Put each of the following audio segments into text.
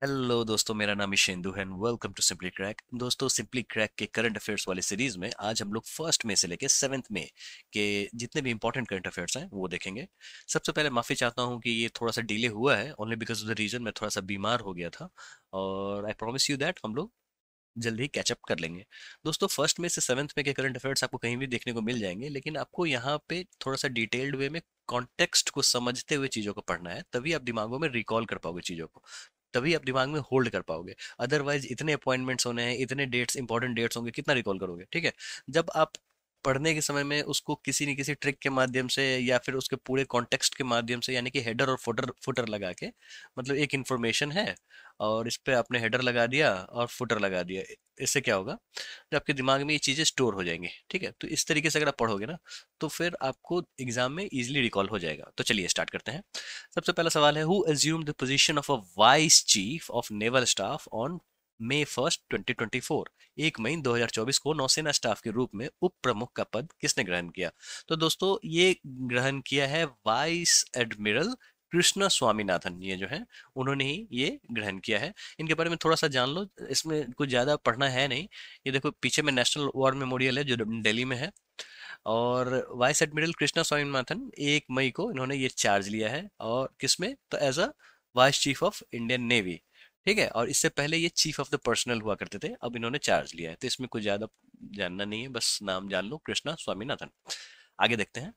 Hello दोस्तों, मेरा नाम ईशेंदु है and welcome to Simply Crack. दोस्तों, सिंपली क्रैक के करंट अफेयर्स वाली सीरीज में आज हम लोग फर्स्ट में से लेके सेवेंथ में के जितने भी इंपॉर्टेंट करंट अफेयर्स हैं वो देखेंगे। सबसे पहले माफी चाहता हूँ कि ये थोड़ा सा डिले हुआ है, only because of the reason मैं थोड़ा सा बीमार हो गया था। और आई प्रॉमिस यू दैट हम लोग जल्दी ही कैचअप कर लेंगे। दोस्तों, फर्स्ट में से सेवेंथ में के करंट अफेयर्स आपको कहीं भी देखने को मिल जाएंगे, लेकिन आपको यहाँ पे थोड़ा सा डिटेल्ड वे में कॉन्टेक्स्ट को समझते हुए चीजों को पढ़ना है, तभी आप दिमागों में रिकॉल कर पाओगे चीजों को, तभी आप दिमाग में होल्ड कर पाओगे। अदरवाइज इतने अपॉइंटमेंट्स होने हैं, इतने डेट्स इंपॉर्टेंट डेट्स होंगे, कितना रिकॉल करोगे? ठीक है। जब आप पढ़ने के समय में उसको किसी न किसी ट्रिक के माध्यम से या फिर उसके पूरे कॉन्टेक्स्ट के माध्यम से, यानी कि हेडर और फुटर फुटर लगा के, मतलब एक इन्फॉर्मेशन है और इस पे आपने हेडर लगा दिया और फुटर लगा दिया, इससे क्या होगा? तो आपके दिमाग में ये चीजें स्टोर हो जाएंगी। ठीक है, तो इस तरीके से अगर आप पढ़ोगे ना, तो फिर आपको एग्जाम में इजीली रिकॉल हो जाएगा। तो चलिए स्टार्ट करते हैं। सबसे पहला सवाल है, who assumed the position of a vice chief of naval staff on May 1, 2024? 1 मई 2024 को नौसेना स्टाफ के रूप में उप प्रमुख का पद किसने ग्रहण किया? तो दोस्तों, ये ग्रहण किया है वाइस एडमिरल कृष्ण स्वामीनाथन। ये जो है, उन्होंने ही ये ग्रहण किया है। इनके बारे में थोड़ा सा जान लो, इसमें कुछ ज्यादा पढ़ना है नहीं। ये देखो, पीछे में नेशनल वॉर मेमोरियल है जो दिल्ली में है। और वाइस एडमिरल कृष्णा स्वामीनाथन 1 मई को इन्होंने ये चार्ज लिया है, और किसमें? तो as a vice chief of Indian navy. ठीक है, और इससे पहले ये चीफ ऑफ द पर्सनल हुआ करते थे, अब इन्होंने चार्ज लिया है। तो इसमें कुछ ज्यादा जानना नहीं है, बस नाम जान लो, कृष्णा स्वामीनाथन। आगे देखते हैं।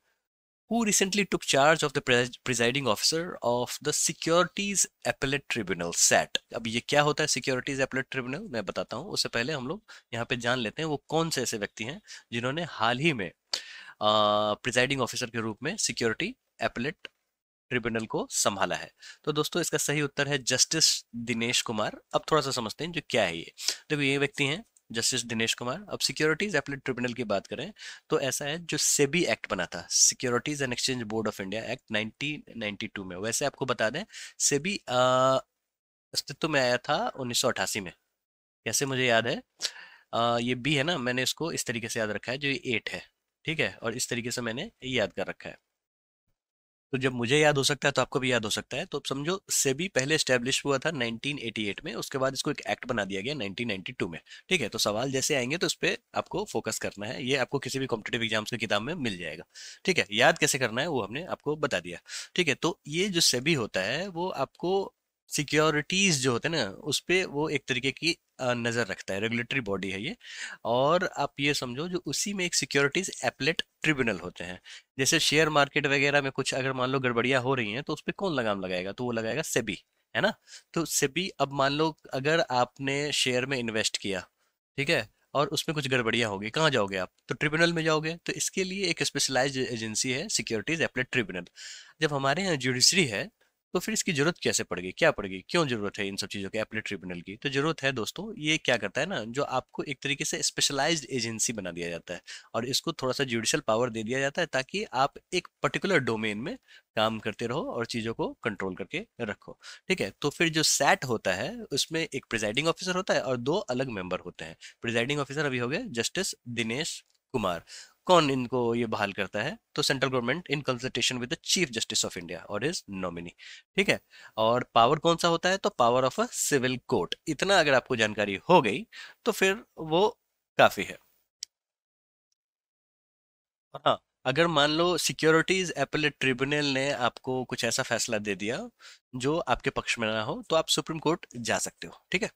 Who recently took charge of the presiding officer of the Securities Appellate Tribunal (SAT)? अब ये क्या होता है सिक्योरिटीज एपेलेट ट्रिब्यूनल, मैं बताता हूँ। उससे पहले हम लोग यहाँ पे जान लेते हैं वो कौन से ऐसे व्यक्ति हैं जिन्होंने हाल ही में प्रिजाइडिंग ऑफिसर के रूप में सिक्योरिटी एपेलेट ट्रिब्यूनल को संभाला है। तो दोस्तों, इसका सही उत्तर है जस्टिस दिनेश कुमार। अब थोड़ा सा समझते हैं जो क्या है ये। देखो, ये व्यक्ति हैं जस्टिस दिनेश कुमार। अब सिक्योरिटीज एपेलेट ट्रिब्यूनल की बात करें तो ऐसा है, जो सेबी एक्ट बना था, securities and exchange board of India act 1992 में। वैसे आपको बता दें, सेबी अस्तित्व में आया था 1988 में। कैसे मुझे याद है? ये बी है ना, मैंने इसको इस तरीके से याद रखा है, जो ये 8 है। ठीक है, और इस तरीके से मैंने ये याद कर रखा है। तो जब मुझे याद हो सकता है तो आपको भी याद हो सकता है। तो अब समझो, सेबी पहले स्टैब्लिश हुआ था 1988 में, उसके बाद इसको एक एक्ट बना दिया गया 1992 में। ठीक है, तो सवाल जैसे आएंगे तो उस पर आपको फोकस करना है। ये आपको किसी भी कॉम्पिटेटिव एग्जाम्स की किताब में मिल जाएगा। ठीक है, याद कैसे करना है वो हमने आपको बता दिया। ठीक है, तो ये जो सेबी होता है वो आपको सिक्योरिटीज जो होते हैं ना, उस पे वो एक तरीके की नजर रखता है, रेगुलेटरी बॉडी है ये। और आप ये समझो, जो उसी में एक सिक्योरिटीज एपलेट ट्रिब्यूनल होते हैं। जैसे शेयर मार्केट वगैरह में कुछ अगर मान लो गड़बड़ियां हो रही हैं, तो उस पे कौन लगाम लगाएगा? तो वो लगाएगा सेबी, है ना। तो सेबी, अब मान लो अगर आपने शेयर में इन्वेस्ट किया, ठीक है, और उसमें कुछ गड़बड़ियां होगी, कहाँ जाओगे आप? तो ट्रिब्यूनल में जाओगे। तो इसके लिए एक स्पेशलाइज्ड एजेंसी है, सिक्योरिटीज एपलेट ट्रिब्यूनल। जब हमारे यहाँ जुडिशरी है, तो फिर इसकी जरूरत कैसे पड़ गई, क्या पड़ गई, क्यों जरूरत है इन सब चीजों की, एपलेट ट्रिब्यूनल की? तो जरूरत है दोस्तों, ये क्या करता है ना, जो आपको एक तरीके से स्पेशलाइज्ड एजेंसी बना दिया जाता है, और इसको थोड़ा सा जुडिशियल पावर दे दिया जाता है, ताकि आप एक पर्टिकुलर डोमेन में काम करते रहो और चीजों को कंट्रोल करके रखो। ठीक है, तो फिर जो सैट होता है, उसमें एक प्रिजाइडिंग ऑफिसर होता है और दो अलग मेंबर होते हैं। प्रिजाइडिंग ऑफिसर अभी हो गए जस्टिस दिनेश कुमार। कौन इनको ये बहाल करता है? तो central government in consultation with the chief justice of India और इज नॉमिनी। ठीक है, और पावर कौन सा होता है? तो power of a civil court. इतना अगर आपको जानकारी हो गई तो फिर वो काफी है। हाँ, अगर मान लो सिक्योरिटीज एपेलेट ट्रिब्यूनल ने आपको कुछ ऐसा फैसला दे दिया जो आपके पक्ष में ना हो, तो आप सुप्रीम कोर्ट जा सकते हो। ठीक है,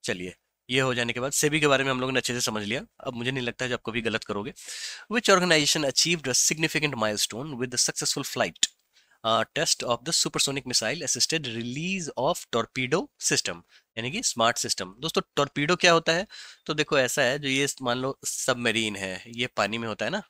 चलिए। ये हो जाने के बाद सेबी के बारे में हम लोगों ने अच्छे से समझ लिया। अब मुझे नहीं लगता है कि आप कभी गलत करोगे। Which organisation achieved a significant milestone with the successful flight test of the supersonic missile assisted release of torpedo system, यानी कि स्मार्ट सिस्टम। दोस्तों, टॉर्पीडो क्या होता है? तो देखो, ऐसा है, जो ये मान लो सबमरीन है, ये पानी में होता है ना,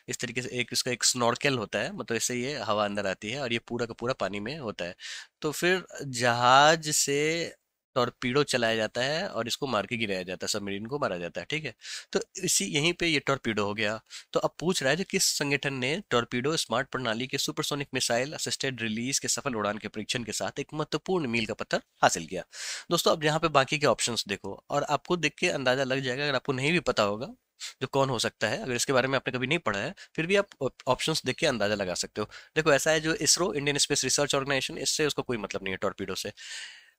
इस तरीके से एक इसका एक स्नॉर्केल होता है, मतलब इससे ये हवा अंदर आती है और ये पूरा का पूरा पानी में होता है। तो फिर जहाज से टॉर्पीडो चलाया जाता है और इसको मार के गिराया जाता है, सबमरीन को मारा जाता है। ठीक है, तो इसी यहीं पे ये टॉर्पीडो हो गया। तो अब पूछ रहा है, जो किस संगठन ने टॉर्पीडो स्मार्ट प्रणाली के सुपरसोनिक मिसाइल असिस्टेड रिलीज के सफल उड़ान के परीक्षण के साथ एक महत्वपूर्ण मील का पत्थर हासिल किया? दोस्तों, अब यहाँ पे बाकी के ऑप्शंस देखो, और आपको देख के अंदाजा लग जाएगा, अगर आपको नहीं भी पता होगा जो कौन हो सकता है, अगर इसके बारे में आपने कभी नहीं पढ़ा है, फिर भी आप ऑप्शंस देख के अंदाजा लगा सकते हो। देखो, ऐसा है, जो ISRO, Indian space research organisation, इससे उसको कोई मतलब नहीं है टॉर्पीडो से।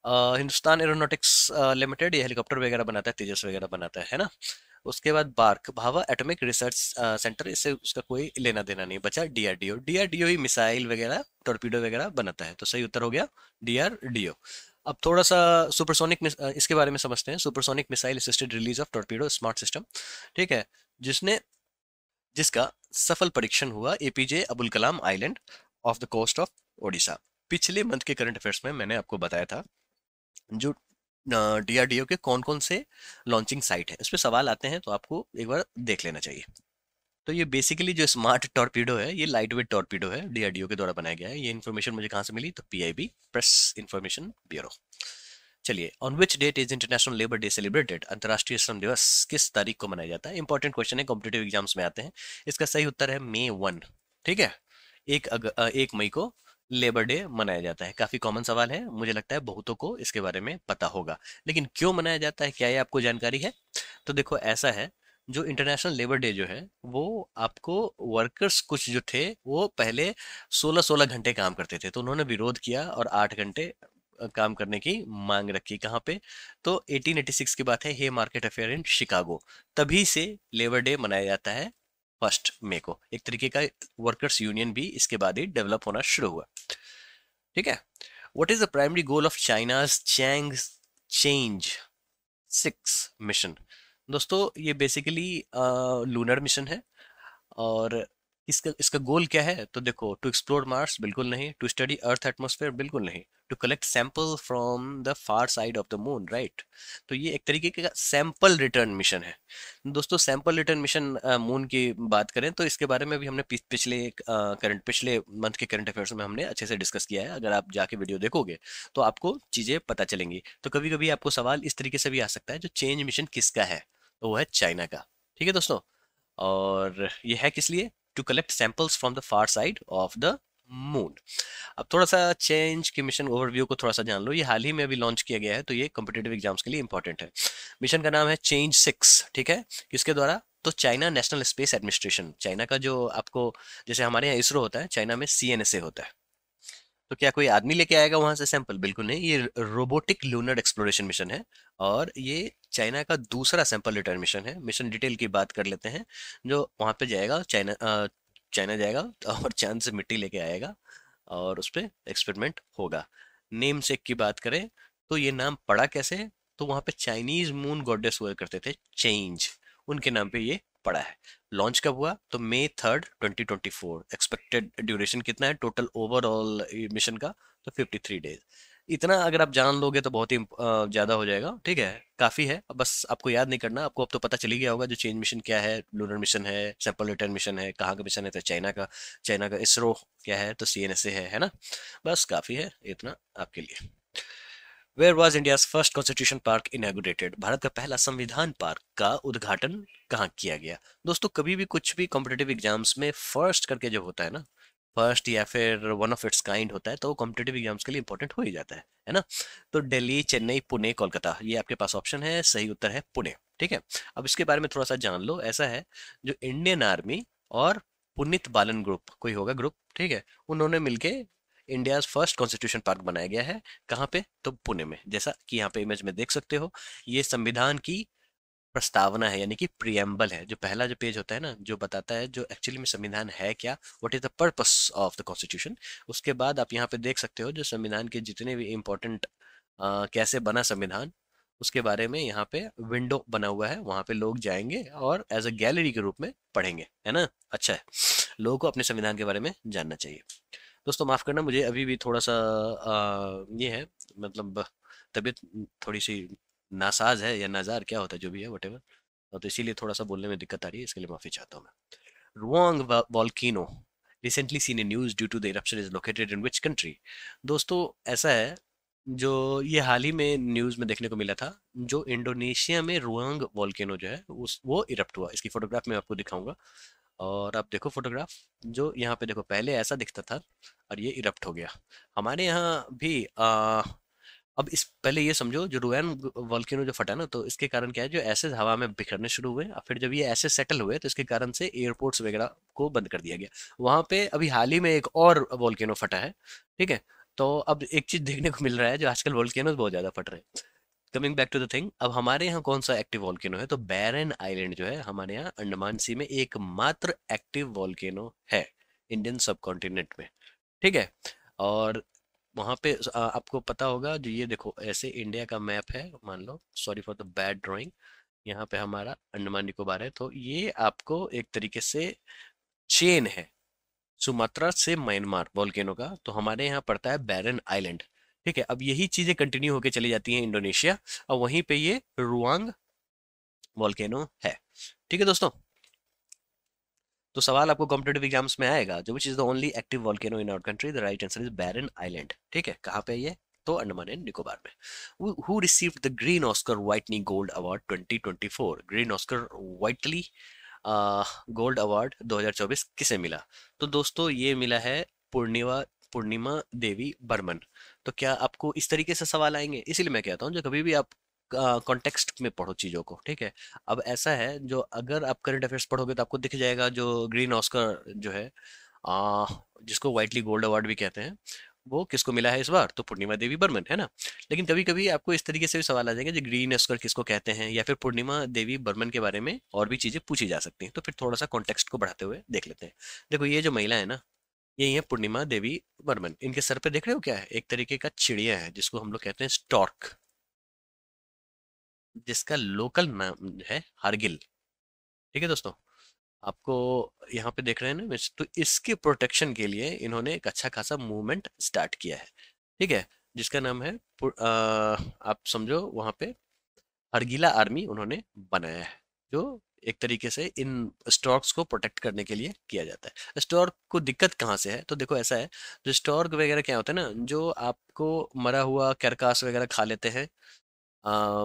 हिंदुस्तान एरोनॉटिक्स लिमिटेड, ये हेलीकॉप्टर वगैरह बनाता है, तेजस वगैरह बनाता है ना। उसके बाद BARC, Bhabha atomic research centre, इससे उसका कोई लेना देना नहीं बचा। डीआरडीओ, डीआरडीओ ही मिसाइल वगैरह, टॉर्पीडो वगैरह बनाता है, तो सही उत्तर हो गया डीआरडीओ। अब थोड़ा सा सुपरसोनिक इसके बारे में समझते हैं। Supersonic missile assisted release of torpedo smart system, ठीक है, जिसने जिसका सफल परीक्षण हुआ APJ Abdul Kalam island off the coast of Odisha. पिछले मंथ के करंट अफेयर्स में मैंने आपको बताया था जो डीआरडीओ के कौन कौन से लॉन्चिंग साइट है, इस पे सवाल आते हैं, तो आपको एक बार देख लेना चाहिए। तो ये बेसिकली जो स्मार्ट टॉर्पीडो है, ये लाइट वेट टॉर्पीडो है, डीआरडीओ के द्वारा बनाया गया है। ये इन्फॉर्मेशन मुझे कहाँ से मिली, तो पीआईबी, प्रेस इंफॉर्मेशन ब्यूरो। चलिए, on which date is international labour day celebrated, अंतर्राष्ट्रीय श्रम दिवस किस तारीख को मनाया जाता है? इंपॉर्टेंट क्वेश्चन है, कॉम्पिटेटिव एग्जाम्स में आते हैं। इसका सही उत्तर है May 1, ठीक है। 1 मई को लेबर डे मनाया जाता है। काफी कॉमन सवाल है, मुझे लगता है बहुतों को इसके बारे में पता होगा, लेकिन क्यों मनाया जाता है, क्या ये आपको जानकारी है? तो देखो, ऐसा है, जो इंटरनेशनल लेबर डे जो है, वो आपको वर्कर्स कुछ जो थे वो पहले 16-16 घंटे काम करते थे, तो उन्होंने विरोध किया और 8 घंटे काम करने की मांग रखी। कहाँ पे? तो 1886 की बात है, हे मार्केट अफेयर इन शिकागो। तभी से लेबर डे मनाया जाता है 1 मई को। एक तरीके का वर्कर्स यूनियन भी इसके बाद ही डेवलप होना शुरू हुआ, ठीक है। What is the primary goal of China's Chang Chang'e 6 mission? दोस्तों, ये बेसिकली लूनर मिशन है। और इसका इसका गोल क्या है? तो देखो, टू एक्सप्लोर मार्स बिल्कुल नहीं, टू स्टडी अर्थ एटमॉस्फेयर बिल्कुल नहीं, to collect sample from the far side of the moon, right. तो ये एक तरीके का सैंपल रिटर्न मिशन है। दोस्तों, सैंपल रिटर्न मिशन मून की बात करें तो इसके बारे में भी हमने पिछले मंथ के करंट अफेयर्स में हमने अच्छे से डिस्कस किया है। अगर आप जाके वीडियो देखोगे तो आपको चीजें पता चलेंगी। तो कभी कभी आपको सवाल इस तरीके से भी आ सकता है, जो चेंज मिशन किसका है, तो वो है चाइना का, ठीक है दोस्तों। और ये है किस लिए? To collect samples from the far side of the moon. अब थोड़ा सा चेंज के मिशन ओवरव्यू को थोड़ा सा जान लो। ये हाल ही में अभी लॉन्च किया गया है, तो ये कॉम्पिटेटिव एग्जाम्स के लिए इंपॉर्टेंट है। मिशन का नाम है चेंज 6, ठीक है। किसके द्वारा? तो China national space administration, China का जो आपको, जैसे हमारे यहाँ इसरो होता है, चाइना में सीएनएसए होता है। तो क्या कोई आदमी लेके आएगा वहां से सैंपल? बिल्कुल नहीं, ये रोबोटिक लूनर एक्सप्लोरेशन मिशन है। और ये चाइना का दूसरा सैंपल रिटर्न मिशन है। मिशन डिटेल की बात कर लेते हैं। जो वहां पे जाएगा, चाइना जाएगा और चांद से मिट्टी लेके आएगा और उस पर एक्सपेरिमेंट होगा। नेम सेक की बात करें तो ये नाम पड़ा कैसे? तो वहां पे चाइनीज मून गॉडेस हुआ करते थे, चेंज, उनके नाम पे ये पड़ा है। लॉन्च कब हुआ? तो May 3, 2024। एक्सपेक्टेड ड्यूरेशन कितना है टोटल ओवरऑल मिशन का? तो 53 डेज। इतना अगर आप जान लोगे तो बहुत ही ज्यादा हो जाएगा, ठीक है, काफी है। अब बस आपको याद नहीं करना, आपको अब तो पता चल ही गया होगा जो चेंज मिशन क्या है, लूनर मिशन है, सैंपल रिटर्न मिशन है, कहाँ का मिशन है, तो चाइना का इसरो क्या है, तो सीएनएसए है ना। बस काफी है इतना आपके लिए। Where was India's first constitution park inaugurated? Bharat का पहला संविधान पार्क का उद्घाटन कहाँ किया गया? दोस्तों, कभी भी कुछ भी कॉम्पिटेटिव एग्जाम्स में फर्स्ट करके जो होता है ना, फर्स्ट या फिर वन ऑफ इट्स काइंड होता है, तो वो कॉम्पिटेटिव एग्जाम्स के लिए इंपॉर्टेंट हो ही जाता है ना। तो दिल्ली, चेन्नई, पुणे, कोलकाता, ये आपके पास ऑप्शन है। सही उत्तर है पुणे, ठीक है। अब इसके बारे में थोड़ा सा जान लो। ऐसा है, जो इंडियन आर्मी और पुनीत बालन ग्रुप, कोई होगा ग्रुप, ठीक है, उन्होंने मिलके इंडिया फर्स्ट कॉन्स्टिट्यूशन पार्क बनाया गया है। कहाँ पे? तो पुणे में। जैसा कि यहाँ पे इमेज में देख सकते हो, ये संविधान की प्रस्तावना है, यानी कि प्रियम्बल है। जो पहला जो पेज होता है ना, जो बताता है जो एक्चुअली में संविधान है क्या, what is the purpose of the constitution. उसके बाद आप यहाँ पे देख सकते हो जो संविधान के जितने भी इम्पोर्टेंट, कैसे बना संविधान, उसके बारे में यहाँ पे विंडो बना हुआ है। वहां पे लोग जाएंगे और एज अ गैलरी के रूप में पढ़ेंगे, है ना। अच्छा है, लोगों को अपने संविधान के बारे में जानना चाहिए। दोस्तों, माफ़ करना, मुझे अभी भी थोड़ा सा ये है, मतलब तबीयत थोड़ी सी नासाज है, या नाजार क्या होता है, जो भी है, वटेवर। तो इसीलिए थोड़ा सा बोलने में दिक्कत आ रही है, इसके लिए माफ़ी चाहता हूँ मैं। Ruang volcano recently seen in news due to the eruption is located in which country? दोस्तों, ऐसा है, जो ये हाल ही में न्यूज में देखने को मिला था, जो इंडोनेशिया में रुआंग वॉल्केनो जो है उस वो इरप्ट हुआ। इसकी फोटोग्राफ मैं आपको दिखाऊंगा, और आप देखो फोटोग्राफ। जो यहाँ पे देखो, पहले ऐसा दिखता था और ये इरप्ट हो गया। हमारे यहाँ भी अब इस पहले ये समझो, जो रुआन वॉल्केनो जो फटा ना, तो इसके कारण क्या है, जो एसिड हवा में बिखरने शुरू हुए, और फिर जब ये एसिड सेटल हुए तो इसके कारण से एयरपोर्ट्स वगैरह को बंद कर दिया गया। वहां पे अभी हाल ही में एक और वॉल्केनो फटा है, ठीक है। तो अब एक चीज देखने को मिल रहा है, जो आजकल वोल्केनोज बहुत ज्यादा फट रहे हैं। Coming back to the thing, अब हमारे यहाँ कौन सा एक्टिव वॉल्केनो है, तो बैरन आइलैंड जो है हमारे यहाँ अंडमान सी में एकमात्र एक्टिव वॉल्केनो है इंडियन सब कॉन्टिनेंट में। ठीक है। और वहां पे आपको पता होगा, जो ये देखो ऐसे इंडिया का मैप है, मान लो, sorry for the bad drawing, यहाँ पे हमारा अंडमान निकोबार है, तो ये आपको एक तरीके से चेन है सुमात्रा से म्यांमार वोल्केनो का, तो हमारे यहाँ पड़ता है बैरन आइलैंड। ठीक है। अब यही चीजें कंटिन्यू होके चली जाती हैं इंडोनेशिया, और वहीं पे ये रुआंग वोल्केनो है। ठीक है दोस्तों। तो सवाल आपको कॉम्पिटेटिव एग्जाम्स में आएगा, जो which is the only active volcano in our country, the right answer is Barren Island. ठीक है। कहाँ पे है ये, तो अंडमान एंड निकोबार में। Who received the green Oscar Whitley gold award 2024? Green Oscar Whitley gold award 2024 किसे मिला? तो दोस्तों ये मिला है पूर्णिमा पूर्णिमा देवी बर्मन। तो क्या आपको इस तरीके से सवाल आएंगे? इसीलिए मैं कहता हूँ, जो कभी भी आप कॉन्टेक्स्ट में पढ़ो चीजों को। ठीक है। अब ऐसा है, जो अगर आप करंट अफेयर्स पढ़ोगे तो आपको दिख जाएगा, जो ग्रीन ऑस्कर जो है, आ, जिसको वाइटली गोल्ड अवार्ड भी कहते हैं, वो किसको मिला है इस बार, तो पूर्णिमा देवी बर्मन, है ना। लेकिन कभी कभी आपको इस तरीके से भी सवाल आ जाएंगे, जो ग्रीन ऑस्कर किसको कहते हैं, या फिर पूर्णिमा देवी बर्मन के बारे में और भी चीजें पूछी जा सकती हैं। तो फिर थोड़ा सा कॉन्टेक्स्ट को बढ़ाते हुए देख लेते हैं। देखो ये जो महिला है ना, यही है पूर्णिमा देवी बर्मन। इनके सर पे देख रहे हो क्या है, एक तरीके का चिड़िया है, जिसको हम लोग कहते हैं स्टॉर्क, जिसका लोकल नाम है हार्गिल। ठीक है दोस्तों। आपको यहाँ पे देख रहे हैं ना, तो इसके प्रोटेक्शन के लिए इन्होंने एक अच्छा खासा मूवमेंट स्टार्ट किया है। ठीक है। जिसका नाम है आप समझो वहाँ पे हरगिला आर्मी उन्होंने बनाया है, जो एक तरीके से इन स्टॉर्क्स को प्रोटेक्ट करने के लिए किया जाता है। स्टॉर्क को दिक्कत कहाँ से है, तो देखो ऐसा है, जो स्टॉर्क वगैरह क्या होता है ना, जो आपको मरा हुआ कैरकास वगैरह खा लेते हैं,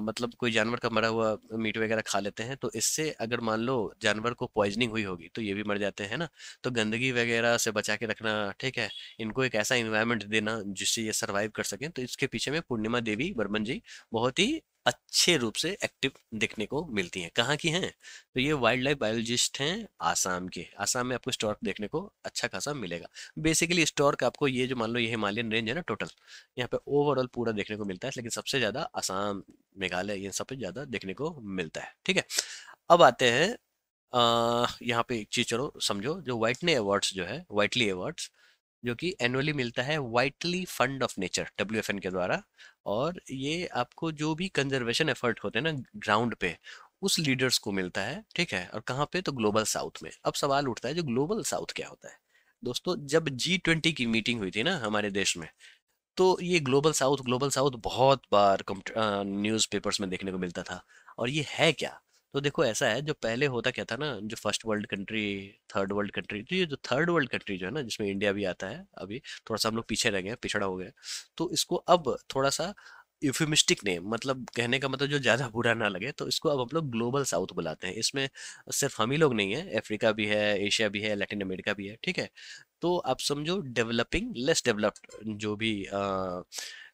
मतलब कोई जानवर का मरा हुआ मीट वगैरह खा लेते हैं, तो इससे अगर मान लो जानवर को पॉइजनिंग हुई होगी तो ये भी मर जाते हैं ना। तो गंदगी वगैरह से बचा के रखना, ठीक है, इनको एक ऐसा इन्वायरमेंट देना जिससे ये सरवाइव कर सकें, तो इसके पीछे में पूर्णिमा देवी बर्मन जी बहुत ही अच्छे रूप से एक्टिव देखने को मिलती हैं। कहाँ की हैं, तो ये वाइल्ड लाइफ बायोलॉजिस्ट हैं आसाम के। आसाम में आपको स्टॉर्क देखने को अच्छा खासा मिलेगा। बेसिकली स्टॉर्क आपको ये जो मान लो ये हिमालयन रेंज है ना टोटल, यहाँ पे ओवरऑल पूरा देखने को मिलता है, लेकिन सबसे ज्यादा असम, मेघालय, ये सब पे ज्यादा देखने को मिलता है। ठीक है। अब आते हैं यहाँ पे एक चीज चलो समझो, जो व्हाइटनी अवार्ड्स जो है, व्हाइटली अवार्ड्स, जो कि एनुअली मिलता है व्हाइटली फंड ऑफ नेचर, WFN के द्वारा। और ये आपको जो भी कंजर्वेशन एफर्ट होते हैं ना ग्राउंड पे, उस लीडर्स को मिलता है। ठीक है। और कहाँ पे, तो ग्लोबल साउथ में। अब सवाल उठता है, जो ग्लोबल साउथ क्या होता है दोस्तों? जब G20 की मीटिंग हुई थी ना हमारे देश में, तो ये ग्लोबल साउथ बहुत बार न्यूज़ पेपर्स में देखने को मिलता था। और ये है क्या, तो देखो ऐसा है, जो पहले होता क्या था ना, जो first world country, third world country, तो ये जो थर्ड वर्ल्ड कंट्री जो है ना, जिसमें इंडिया भी आता है, अभी थोड़ा सा हम लोग पीछे रह गए हैं, पिछड़ा हो गया, तो इसको अब थोड़ा सा यूफेमिस्टिक नेम, मतलब कहने का मतलब जो ज्यादा बुरा ना लगे, तो इसको अब हम लोग ग्लोबल साउथ बुलाते हैं। इसमें सिर्फ हम ही लोग नहीं है, अफ्रीका भी है, एशिया भी है, लैटिन अमेरिका भी है। ठीक है। तो आप समझो डेवलपिंग, लेस डेवलप्ड जो भी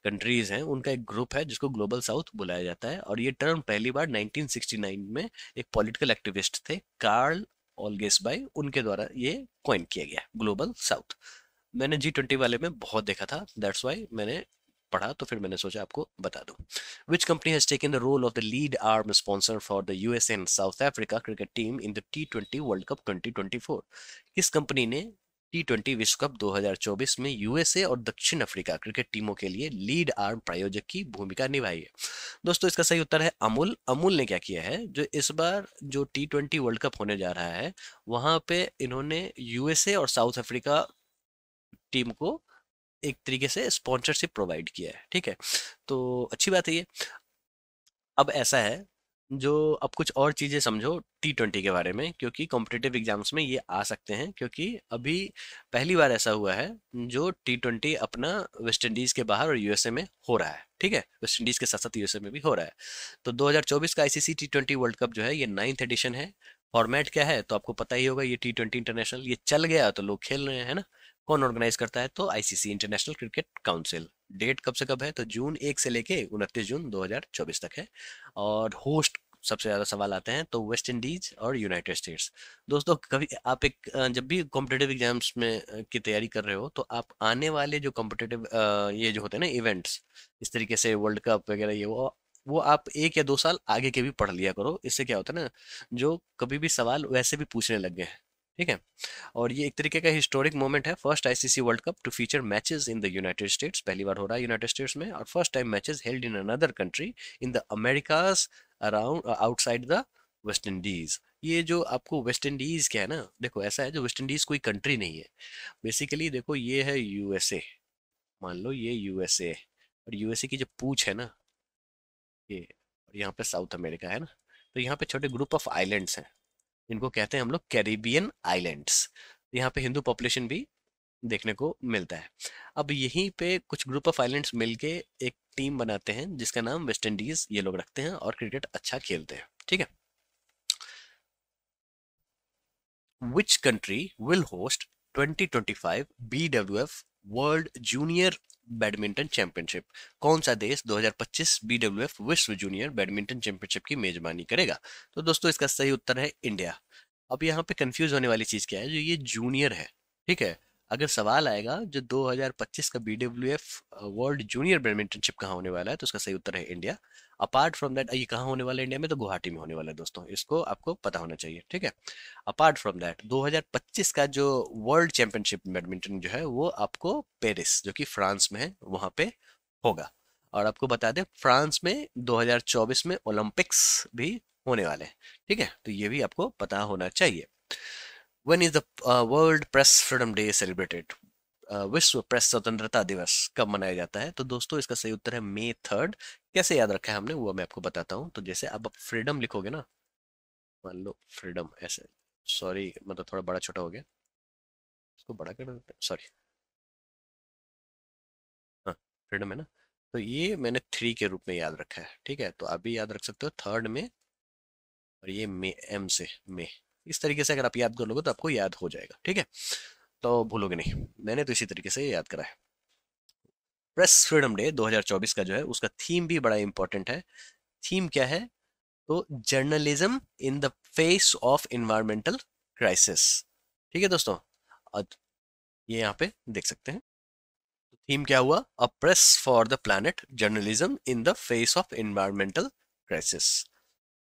कंट्रीज हैं, उनका एक ग्रुप है जिसको ग्लोबल साउथ बुलाया जाता है। और ये टर्म पहली बार 1969 में एक पॉलिटिकल एक्टिविस्ट थे, कार्ल ऑल्गेसबाय, उनके द्वारा ये कॉइन किया गया ग्लोबल साउथ। मैंने G20 वाले में बहुत देखा था, दैट्स वाई मैंने पढ़ा, तो फिर मैंने सोचा आपको बता दूं। Which company has taken the role of the lead arm sponsor for the US and South Africa cricket team in the T20 world cup 2024? किस कंपनी ने T20 विश्व कप 2024 में यूएसए और दक्षिण अफ्रीका क्रिकेट टीमों के लिए लीड आर्म प्रायोजक की भूमिका निभाई है? दोस्तों इसका सही उत्तर है अमूल। अमूल ने क्या किया है, जो इस बार जो T20 वर्ल्ड कप होने जा रहा है, वहां पे इन्होंने यूएसए और साउथ अफ्रीका टीम को एक तरीके से स्पॉन्सरशिप प्रोवाइड किया है। ठीक है। तो अच्छी बात है ये। अब ऐसा है, जो अब कुछ और चीजें समझो T20 के बारे में, क्योंकि कॉम्पिटेटिव एग्जाम्स में ये आ सकते हैं, क्योंकि अभी पहली बार ऐसा हुआ है जो T20 अपना वेस्ट इंडीज के बाहर और यूएसए में हो रहा है। ठीक है। वेस्ट इंडीज के साथ साथ यूएसए में भी हो रहा है। तो 2024 का ICC T20 वर्ल्ड कप जो है, ये 9th एडिशन है। फॉर्मेट क्या है तो आपको पता ही होगा, ये T20 इंटरनेशनल, ये चल गया तो लोग खेल रहे हैं, है ना। कौन ऑर्गेनाइज करता है, तो ICC international cricket council. Date कब से कब है, तो जून 1 से लेके 29 जून 2024 तक है। और होस्ट सबसे ज़्यादा सवाल आते हैं तो वेस्ट इंडीज और यूनाइटेड स्टेट्स। दोस्तों कभी आप जब भी कॉम्पिटेटिव एग्जाम्स में की तैयारी कर रहे हो तो आप आने वाले जो कॉम्पिटेटिव ये जो होते हैं ना इवेंट्स, इस तरीके से वर्ल्ड कप वगैरह ये वो आप 1 या 2 साल आगे के भी पढ़ लिया करो। इससे क्या होता है ना, जो कभी भी सवाल वैसे भी पूछने लग गए हैं। ठीक है। और ये एक तरीके का हिस्टोरिक मोमेंट है, first ICC world cup to feature matches in the United States, पहली बार हो रहा है यूनाइटेड स्टेट्स में, और first time matches held in another country in the Americas around outside the West Indies. ये जो आपको वेस्ट इंडीज क्या है ना, देखो ऐसा है, जो वेस्ट इंडीज कोई कंट्री नहीं है बेसिकली। देखो ये है यूएसए, मान लो ये यूएसए, और यूएसए की जो पूछ है ना ये, और यहाँ पे साउथ अमेरिका है ना, तो यहाँ पे छोटे ग्रुप ऑफ आइलैंड्स हैं, इनको कहते हैं हम लोग कैरिबियन आइलैंड्स। यहाँ पे हिंदू पॉपुलेशन भी देखने को मिलता है। अब यहीं पे कुछ ग्रुप ऑफ आइलैंड्स मिलके एक टीम बनाते हैं जिसका नाम वेस्ट इंडीज ये लोग रखते हैं, और क्रिकेट अच्छा खेलते हैं। ठीक है। Which country will host 2025 BWF world junior badminton championship? कौन सा देश 2025 BWF विश्व जूनियर बैडमिंटन चैंपियनशिप की मेजबानी करेगा? तो दोस्तों इसका सही उत्तर है इंडिया। अब यहाँ पे कंफ्यूज होने वाली चीज क्या है, जो ये जूनियर है, ठीक है, अगर सवाल आएगा जो 2025 का BWF वर्ल्ड जूनियर बैडमिंटनशिप कहाँ होने वाला है, तो उसका सही उत्तर है इंडिया। अपार्ट फ्रॉम दैट, ये कहाँ होने वाला है इंडिया में, तो गुवाहाटी में होने वाला है दोस्तों, इसको आपको पता होना चाहिए। ठीक है। अपार्ट फ्रॉम दैट 2025 का जो वर्ल्ड चैंपियनशिप बैडमिंटन जो है वो आपको पेरिस, जो कि फ्रांस में है, वहां पे होगा। और आपको बता दें फ्रांस में 2024 में ओलंपिक्स भी होने वाले हैं। ठीक है, तो ये भी आपको पता होना चाहिए। When is the world Press freedom day celebrated? विश्व प्रेस स्वतंत्रता दिवस कब मनाया जाता है? तो दोस्तों इसका सही उत्तर है May 3। कैसे याद रखा है हमने वो मैं आपको बताता हूँ। तो जैसे अब आप फ्रीडम लिखोगे ना, मान लो फ्रीडम ऐसे, सॉरी मतलब थोड़ा बड़ा छोटा हो गया, इसको बड़ा कर देते हैं, सॉरी। हाँ, फ्रीडम है ना, तो ये मैंने 3 के रूप में याद रखा है। ठीक है, तो अभी याद रख सकते हो 3rd में, और ये मे एम से मे, इस तरीके से अगर आप याद कर लोगे तो आपको याद हो जाएगा। ठीक है, तो भूलोगे नहीं, मैंने तो इसी तरीके से याद करा है। प्रेस फ्रीडम डे 2024 का जो है उसका थीम भी बड़ा इंपॉर्टेंट है। थीम क्या है? तो journalism in the face of environmental crisis. ठीक है दोस्तों, और ये यहाँ पे देख सकते हैं। थीम क्या हुआ? A press for the planet, journalism in the face of environmental crisis.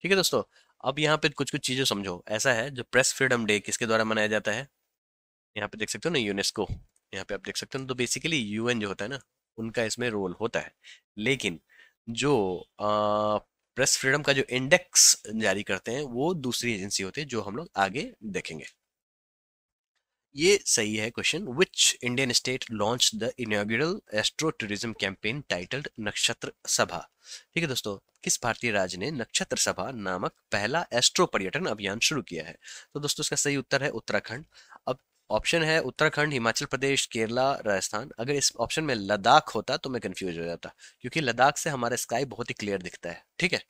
ठीक है दोस्तों, अब यहाँ पे कुछ कुछ चीजें समझो। ऐसा है, जो प्रेस फ्रीडम डे किसके द्वारा मनाया जाता है? यहाँ पे देख सकते हो ना, यूनेस्को, यहाँ पे आप देख सकते हो ना, तो बेसिकली यूएन जो होता है ना, उनका इसमें रोल होता है। लेकिन जो प्रेस फ्रीडम का जो इंडेक्स जारी करते हैं वो दूसरी एजेंसी होती है, जो हम लोग आगे देखेंगे। ये सही है question. Which Indian state launch the inaugural astro tourism campaign titled नक्षत्र सभा? ठीक है दोस्तों, किस भारतीय राज्य ने नक्षत्र सभा नामक पहला एस्ट्रो पर्यटन अभियान शुरू किया है? तो दोस्तों इसका सही उत्तर है उत्तराखंड। अब ऑप्शन है उत्तराखंड, हिमाचल प्रदेश, केरला, राजस्थान। अगर इस ऑप्शन में लद्दाख होता तो मैं कंफ्यूज हो जाता, क्योंकि लद्दाख से हमारा स्काई बहुत ही क्लियर दिखता है। ठीक है,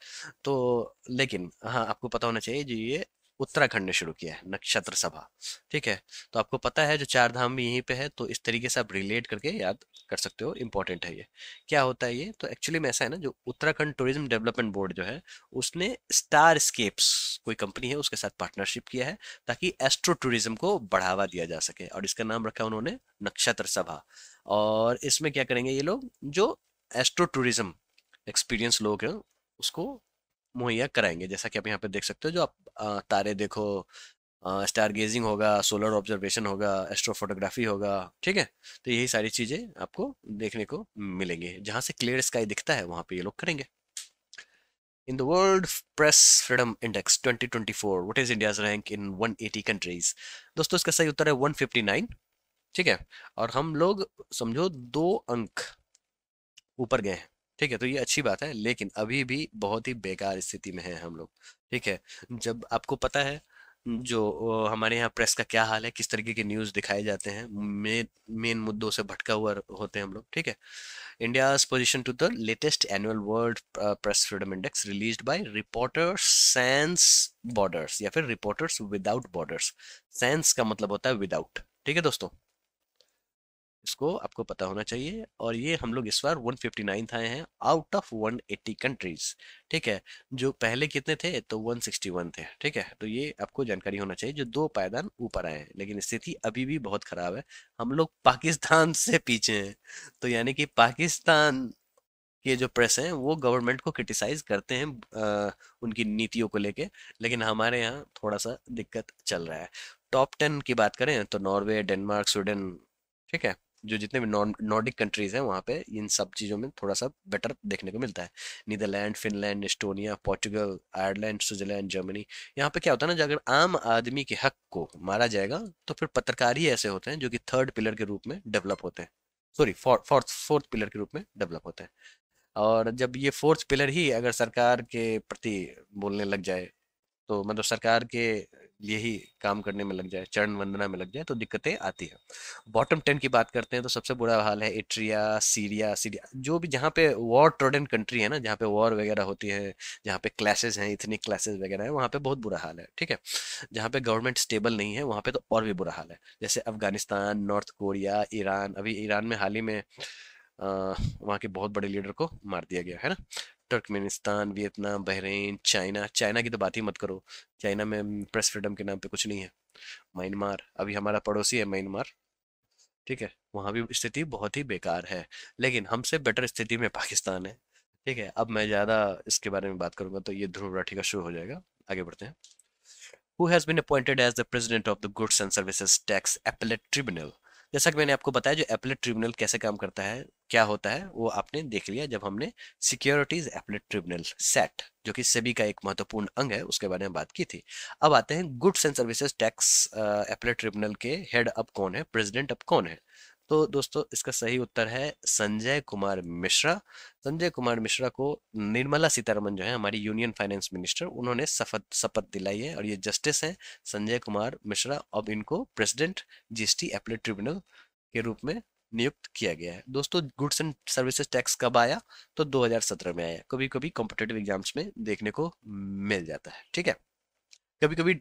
तो लेकिन हाँ आपको पता होना चाहिए जी, ये उत्तराखंड ने शुरू किया है नक्षत्र सभा। ठीक है, तो आपको पता है जो चार धाम भी यहीं पे है, तो इस तरीके से आप रिलेट करके याद कर सकते हो, इंपॉर्टेंट है ये। क्या होता है ये? तो एक्चुअली में ऐसा है ना, जो उत्तराखंड टूरिज्म डेवलपमेंट बोर्ड जो है उसने स्टार स्केप्स कोई कंपनी है उसके साथ पार्टनरशिप किया है, ताकि एस्ट्रो टूरिज्म को बढ़ावा दिया जा सके, और इसका नाम रखा उन्होंने नक्षत्र सभा। और इसमें क्या करेंगे ये लोग, जो एस्ट्रो टूरिज्म एक्सपीरियंस लोग हैं उसको मुहैया कराएंगे। जैसा कि आप यहाँ पे देख सकते हो, जो आप तारे देखो, स्टार गेजिंग होगा, सोलर ऑब्जर्वेशन होगा, एस्ट्रो फोटोग्राफी होगा। ठीक है, तो यही सारी चीजें आपको देखने को मिलेंगे, जहां से क्लियर स्काई दिखता है वहां पे ये लोग करेंगे। In the world Press Freedom index 2024 what is India's rank in 180 countries? दोस्तों इसका सही उत्तर है 159। ठीक है, और हम लोग समझो 2 अंक ऊपर गए हैं। ठीक है, तो ये अच्छी बात है, लेकिन अभी भी बहुत ही बेकार स्थिति में है हम लोग। ठीक है, जब आपको पता है जो हमारे यहाँ प्रेस का क्या हाल है, किस तरीके के न्यूज़ दिखाए जाते हैं, मेन मेन मुद्दों से भटका हुआ होते हैं हम लोग। ठीक है, India's position to the latest annual World Press Freedom Index released by Reporters Sans Borders, या फिर रिपोर्टर्स विदाउट बॉर्डर्स। सैंस का मतलब होता है विदाउट। ठीक है दोस्तों, इसको आपको पता होना चाहिए। और ये हम लोग इस बार 159th आए हैं आउट ऑफ 180 कंट्रीज। ठीक है, जो पहले कितने थे, तो 161 थे। ठीक है, तो ये आपको जानकारी होना चाहिए, जो 2 पायदान ऊपर आए हैं। लेकिन स्थिति अभी भी बहुत खराब है, हम लोग पाकिस्तान से पीछे हैं। तो यानी कि पाकिस्तान के जो प्रेस हैं वो गवर्नमेंट को क्रिटिसाइज करते हैं उनकी नीतियों को लेके, लेकिन हमारे यहाँ थोड़ा सा दिक्कत चल रहा है। टॉप 10 की बात करें तो नॉर्वे, डेनमार्क, स्वीडन, ठीक है, जो जितने भी नॉर्डिक कंट्रीज हैं वहाँ पे इन सब चीज़ों में थोड़ा सा बेटर देखने को मिलता है। Netherland, Finland, Estonia, Portugal, Ireland, Switzerland, Germany. यहाँ पे क्या होता है ना, जो अगर आम आदमी के हक को मारा जाएगा तो फिर पत्रकार ही ऐसे होते हैं जो कि थर्ड पिलर के रूप में डेवलप होते हैं, सॉरी फोर्थ पिलर के रूप में डेवलप होते हैं। और जब ये फोर्थ पिलर ही अगर सरकार के प्रति बोलने लग जाए, तो मतलब सरकार के लिए ही काम करने में लग जाए, चरण वंदना में लग जाए, तो दिक्कतें आती है। बॉटम 10 की बात करते हैं तो सबसे बुरा हाल है इट्रिया, सीरिया जो भी जहाँ पे वॉर ट्रोडन कंट्री है ना, जहाँ पे वॉर वगैरह होती है, जहाँ पे क्लासेस हैं, इथनिक क्लासेस वगैरह है, वहाँ पे बहुत बुरा हाल है। ठीक है, जहाँ पे गवर्नमेंट स्टेबल नहीं है वहाँ पे तो और भी बुरा हाल है। जैसे अफगानिस्तान, नॉर्थ कोरिया, ईरान। अभी ईरान में हाल ही में वहाँ के बहुत बड़े लीडर को मार दिया गया है ना। Turkmenistan, Vietnam, Bahrain, China. China की तो बात ही मत करो, चाइना में प्रेस फ्रीडम के नाम पे कुछ नहीं है। म्यांमार अभी हमारा पड़ोसी है, म्यांमार। ठीक है, वहाँ भी स्थिति बहुत ही बेकार है। लेकिन हमसे बेटर स्थिति में पाकिस्तान है। ठीक है, अब मैं ज़्यादा इसके बारे में बात करूंगा तो ये ध्रुव राठी का शो हो जाएगा। आगे बढ़ते हैं। Who has been appointed as the president of the Goods and Services Tax Appellate Tribunal? जैसा कि मैंने आपको बताया, जो एपलेट ट्रिब्यूनल कैसे काम करता है, क्या होता है, वो आपने देख लिया जब हमने सिक्योरिटीज एपलेट ट्रिब्यूनल सेट, जो कि सेबी का एक महत्वपूर्ण अंग है, उसके बारे में बात की थी। अब आते हैं goods and services tax appellate tribunal के हेड अब कौन है, प्रेसिडेंट अब कौन है। तो दोस्तों इसका सही उत्तर है संजय कुमार मिश्रा। संजय कुमार मिश्रा को निर्मला सीतारमन जो है हमारी यूनियन फाइनेंस मिनिस्टर, उन्होंने शपथ शपथ दिलाई है, और ये जस्टिस हैं संजय कुमार मिश्रा। अब इनको प्रेसिडेंट जीएसटी एपलेट ट्रिब्यूनल के रूप में नियुक्त किया गया है। दोस्तों गुड्स एंड सर्विसेज टैक्स कब आया, तो 2017 में आया। कभी कभी कॉम्पिटेटिव एग्जाम्स में देखने को मिल जाता है। ठीक है, कभी कभी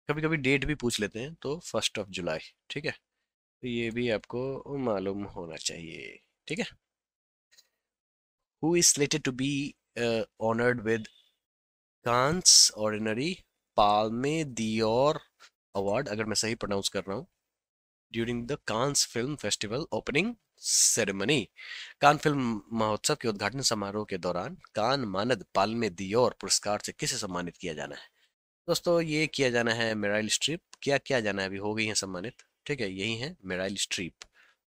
कभी कभी डेट भी पूछ लेते हैं, तो 1 जुलाई। ठीक है, तो ये भी आपको मालूम होना चाहिए। ठीक है। Who is slated to be honored with Cannes Ordinary Palme d'Or Award, अगर मैं सही प्रोनाउंस कर रहा हूँ, during the Cannes film festival opening ceremony. Cannes film महोत्सव के उद्घाटन समारोह के दौरान कान मानद पाल्मे दियोर पुरस्कार से किसे सम्मानित किया जाना है। दोस्तों ये किया जाना है मेराइल स्ट्रीप। क्या किया जाना है, अभी हो गई है सम्मानित। ठीक है, यही है मेराइल स्ट्रीप।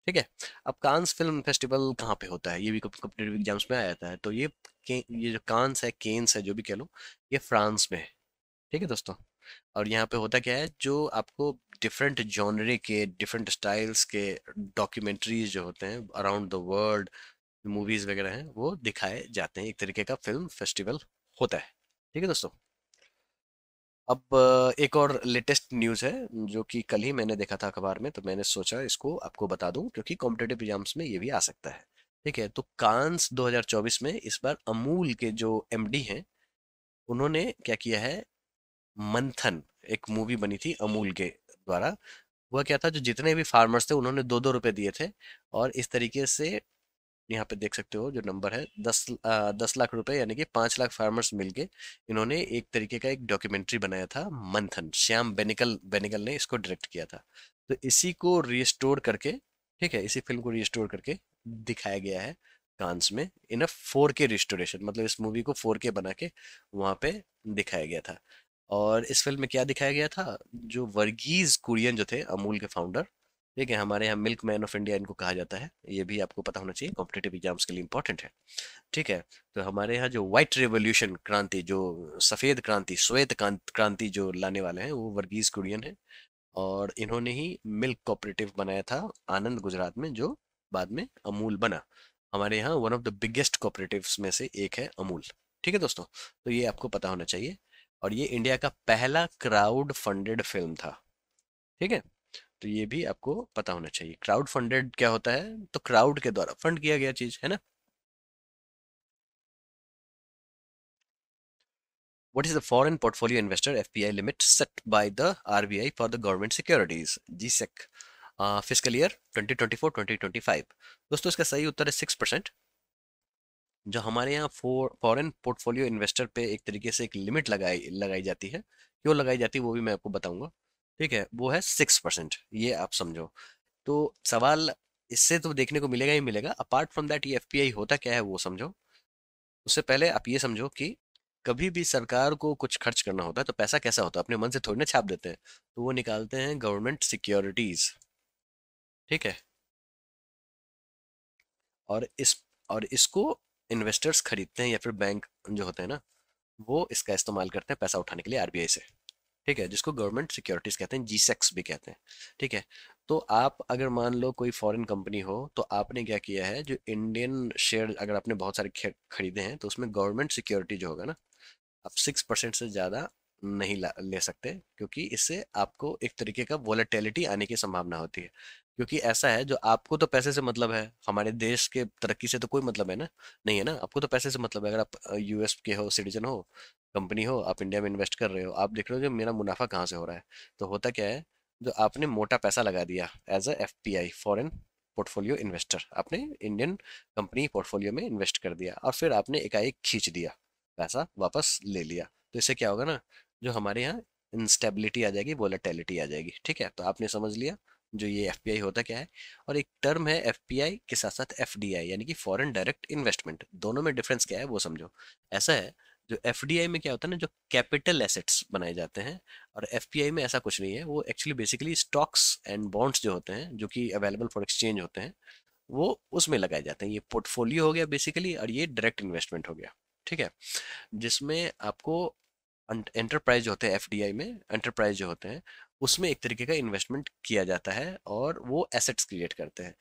ठीक है। अब कांस फिल्म फेस्टिवल कहाँ पे होता है, ये भी कॉम्पिटेटिव एग्जाम्स में आ जाता है। तो ये जो कांस है, केन्स है, जो भी कह लो, ये फ्रांस में है। ठीक है दोस्तों। और यहाँ पे होता क्या है, जो आपको डिफरेंट जॉनरे के, डिफरेंट स्टाइल्स के डॉक्यूमेंट्रीज जो होते हैं अराउंड द वर्ल्ड, मूवीज वगैरह हैं, वो दिखाए जाते हैं। एक तरीके का फिल्म फेस्टिवल होता है। ठीक है दोस्तों। अब एक और लेटेस्ट न्यूज़ है, जो कि कल ही मैंने देखा था अखबार में, तो मैंने सोचा इसको आपको बता दूं, क्योंकि कॉम्पिटेटिव एग्जाम्स में ये भी आ सकता है। ठीक है, तो कांस 2024 में इस बार अमूल के जो एमडी हैं, उन्होंने क्या किया है, मंथन, एक मूवी बनी थी अमूल के द्वारा। हुआ क्या था, जो जितने भी फार्मर्स थे उन्होंने 2-2 रुपए दिए थे, और इस तरीके से यहाँ पे देख सकते हो जो नंबर है, 10 लाख रुपए, यानी कि 5 लाख फार्मर्स मिलके इन्होंने एक तरीके का एक डॉक्यूमेंट्री बनाया था, मंथन। श्याम बेनेगल बेनेगल ने इसको डायरेक्ट किया था। तो इसी को रिस्टोर करके, ठीक है, इसी फिल्म को रिस्टोर करके दिखाया गया है कांस में, इन अ 4K रिस्टोरेशन। मतलब इस मूवी को 4K बना के वहां पे दिखाया गया था। और इस फिल्म में क्या दिखाया गया था, जो वर्गीज कुरियन जो थे अमूल के फाउंडर, ठीक है, हमारे यहाँ मिल्क मैन ऑफ इंडिया इनको कहा जाता है, ये भी आपको पता होना चाहिए, कॉम्पिटेटिव एग्जाम्स के लिए इंपॉर्टेंट है। ठीक है, तो हमारे यहाँ जो व्हाइट रेवोल्यूशन क्रांति, जो सफेद क्रांति, श्वेत क्रांति जो लाने वाले हैं, वो वर्गीज कुरियन है। और इन्होंने ही मिल्क कोऑपरेटिव बनाया था आनंद, गुजरात में, जो बाद में अमूल बना। हमारे यहाँ one of the biggest cooperatives में से एक है अमूल। ठीक है दोस्तों, तो ये आपको पता होना चाहिए। और ये इंडिया का पहला क्राउड फंडेड फिल्म था। ठीक है, तो ये भी आपको पता होना चाहिए। क्राउड फंडेड क्या होता है, तो क्राउड के द्वारा फंड किया गया चीज है ना। What is the foreign portfolio investor FPI limit set by the RBI for the government securities, GSEC? Fiscal year 2024-2025। दोस्तों इसका सही उत्तर है 6%। जो हमारे यहाँ फॉरेन पोर्टफोलियो इन्वेस्टर पे एक तरीके से एक लिमिट लगाई लगाई जाती है, क्यों लगाई जाती है वो भी मैं आपको बताऊंगा। ठीक है, वो है 6%, ये आप समझो। तो सवाल इससे तो देखने को मिलेगा ही मिलेगा। अपार्ट फ्रॉम दैट ये एफपीआई होता क्या है वो समझो। उससे पहले आप ये समझो कि कभी भी सरकार को कुछ खर्च करना होता है तो पैसा कैसा होता है, अपने मन से थोड़ी ना छाप देते हैं। तो वो निकालते हैं गवर्नमेंट सिक्योरिटीज। ठीक है। और इस और इसको इन्वेस्टर्स खरीदते हैं या फिर बैंक जो होते हैं ना, वो इसका इस्तेमाल करते हैं पैसा उठाने के लिए आरबीआई से। ठीक है, जिसको गवर्नमेंट सिक्योरिटीज कहते हैं, जीसेक्स भी कहते हैं। ठीक है। तो आप अगर मान लो कोई फॉरेन कंपनी हो तो आपने क्या किया है, जो इंडियन शेयर अगर आपने बहुत सारे खरीदे हैं तो उसमें गवर्नमेंट सिक्योरिटी जो होगा ना, आप 6% से ज़्यादा नहीं ले सकते, क्योंकि इससे आपको एक तरीके का वॉलेटिलिटी आने की संभावना होती है। क्योंकि ऐसा है, जो आपको तो पैसे से मतलब है, हमारे देश के तरक्की से तो कोई मतलब है ना, नहीं है ना। आपको तो पैसे से मतलब है। अगर आप यूएस के हो, सिटीजन हो, कंपनी हो, आप इंडिया में इन्वेस्ट कर रहे हो, आप देख रहे हो कि मेरा मुनाफा कहाँ से हो रहा है। तो होता क्या है, जो आपने मोटा पैसा लगा दिया as a FPI, foreign portfolio investor, आपने इंडियन कंपनी पोर्टफोलियो में इन्वेस्ट कर दिया और फिर आपने एकाएक खींच दिया, पैसा वापस ले लिया। तो इससे क्या होगा ना, जो हमारे यहाँ इंस्टेबिलिटी आ जाएगी, वोलेटिलिटी आ जाएगी। ठीक है, तो आपने समझ लिया जो ये एफपीआई होता क्या है। और एक टर्म है एफपीआई के साथ साथ एफडीआई, यानी कि फॉरेन डायरेक्ट इन्वेस्टमेंट। दोनों में डिफरेंस क्या है वो समझो। ऐसा है, जो एफडीआई में क्या होता है ना, जो कैपिटल एसेट्स बनाए जाते हैं, और एफपीआई में ऐसा कुछ नहीं है। वो actually basically stocks and bonds जो होते हैं, जो कि अवेलेबल फॉर एक्सचेंज होते हैं, वो उसमें लगाए जाते हैं। ये पोर्टफोलियो हो गया बेसिकली, और ये डायरेक्ट इन्वेस्टमेंट हो गया। ठीक है, जिसमें आपको एंटरप्राइज जो होते हैं, एफडीआई में एंटरप्राइज जो होते हैं, उसमें एक तरीके का इन्वेस्टमेंट किया जाता है और वो एसेट्स क्रिएट करते हैं।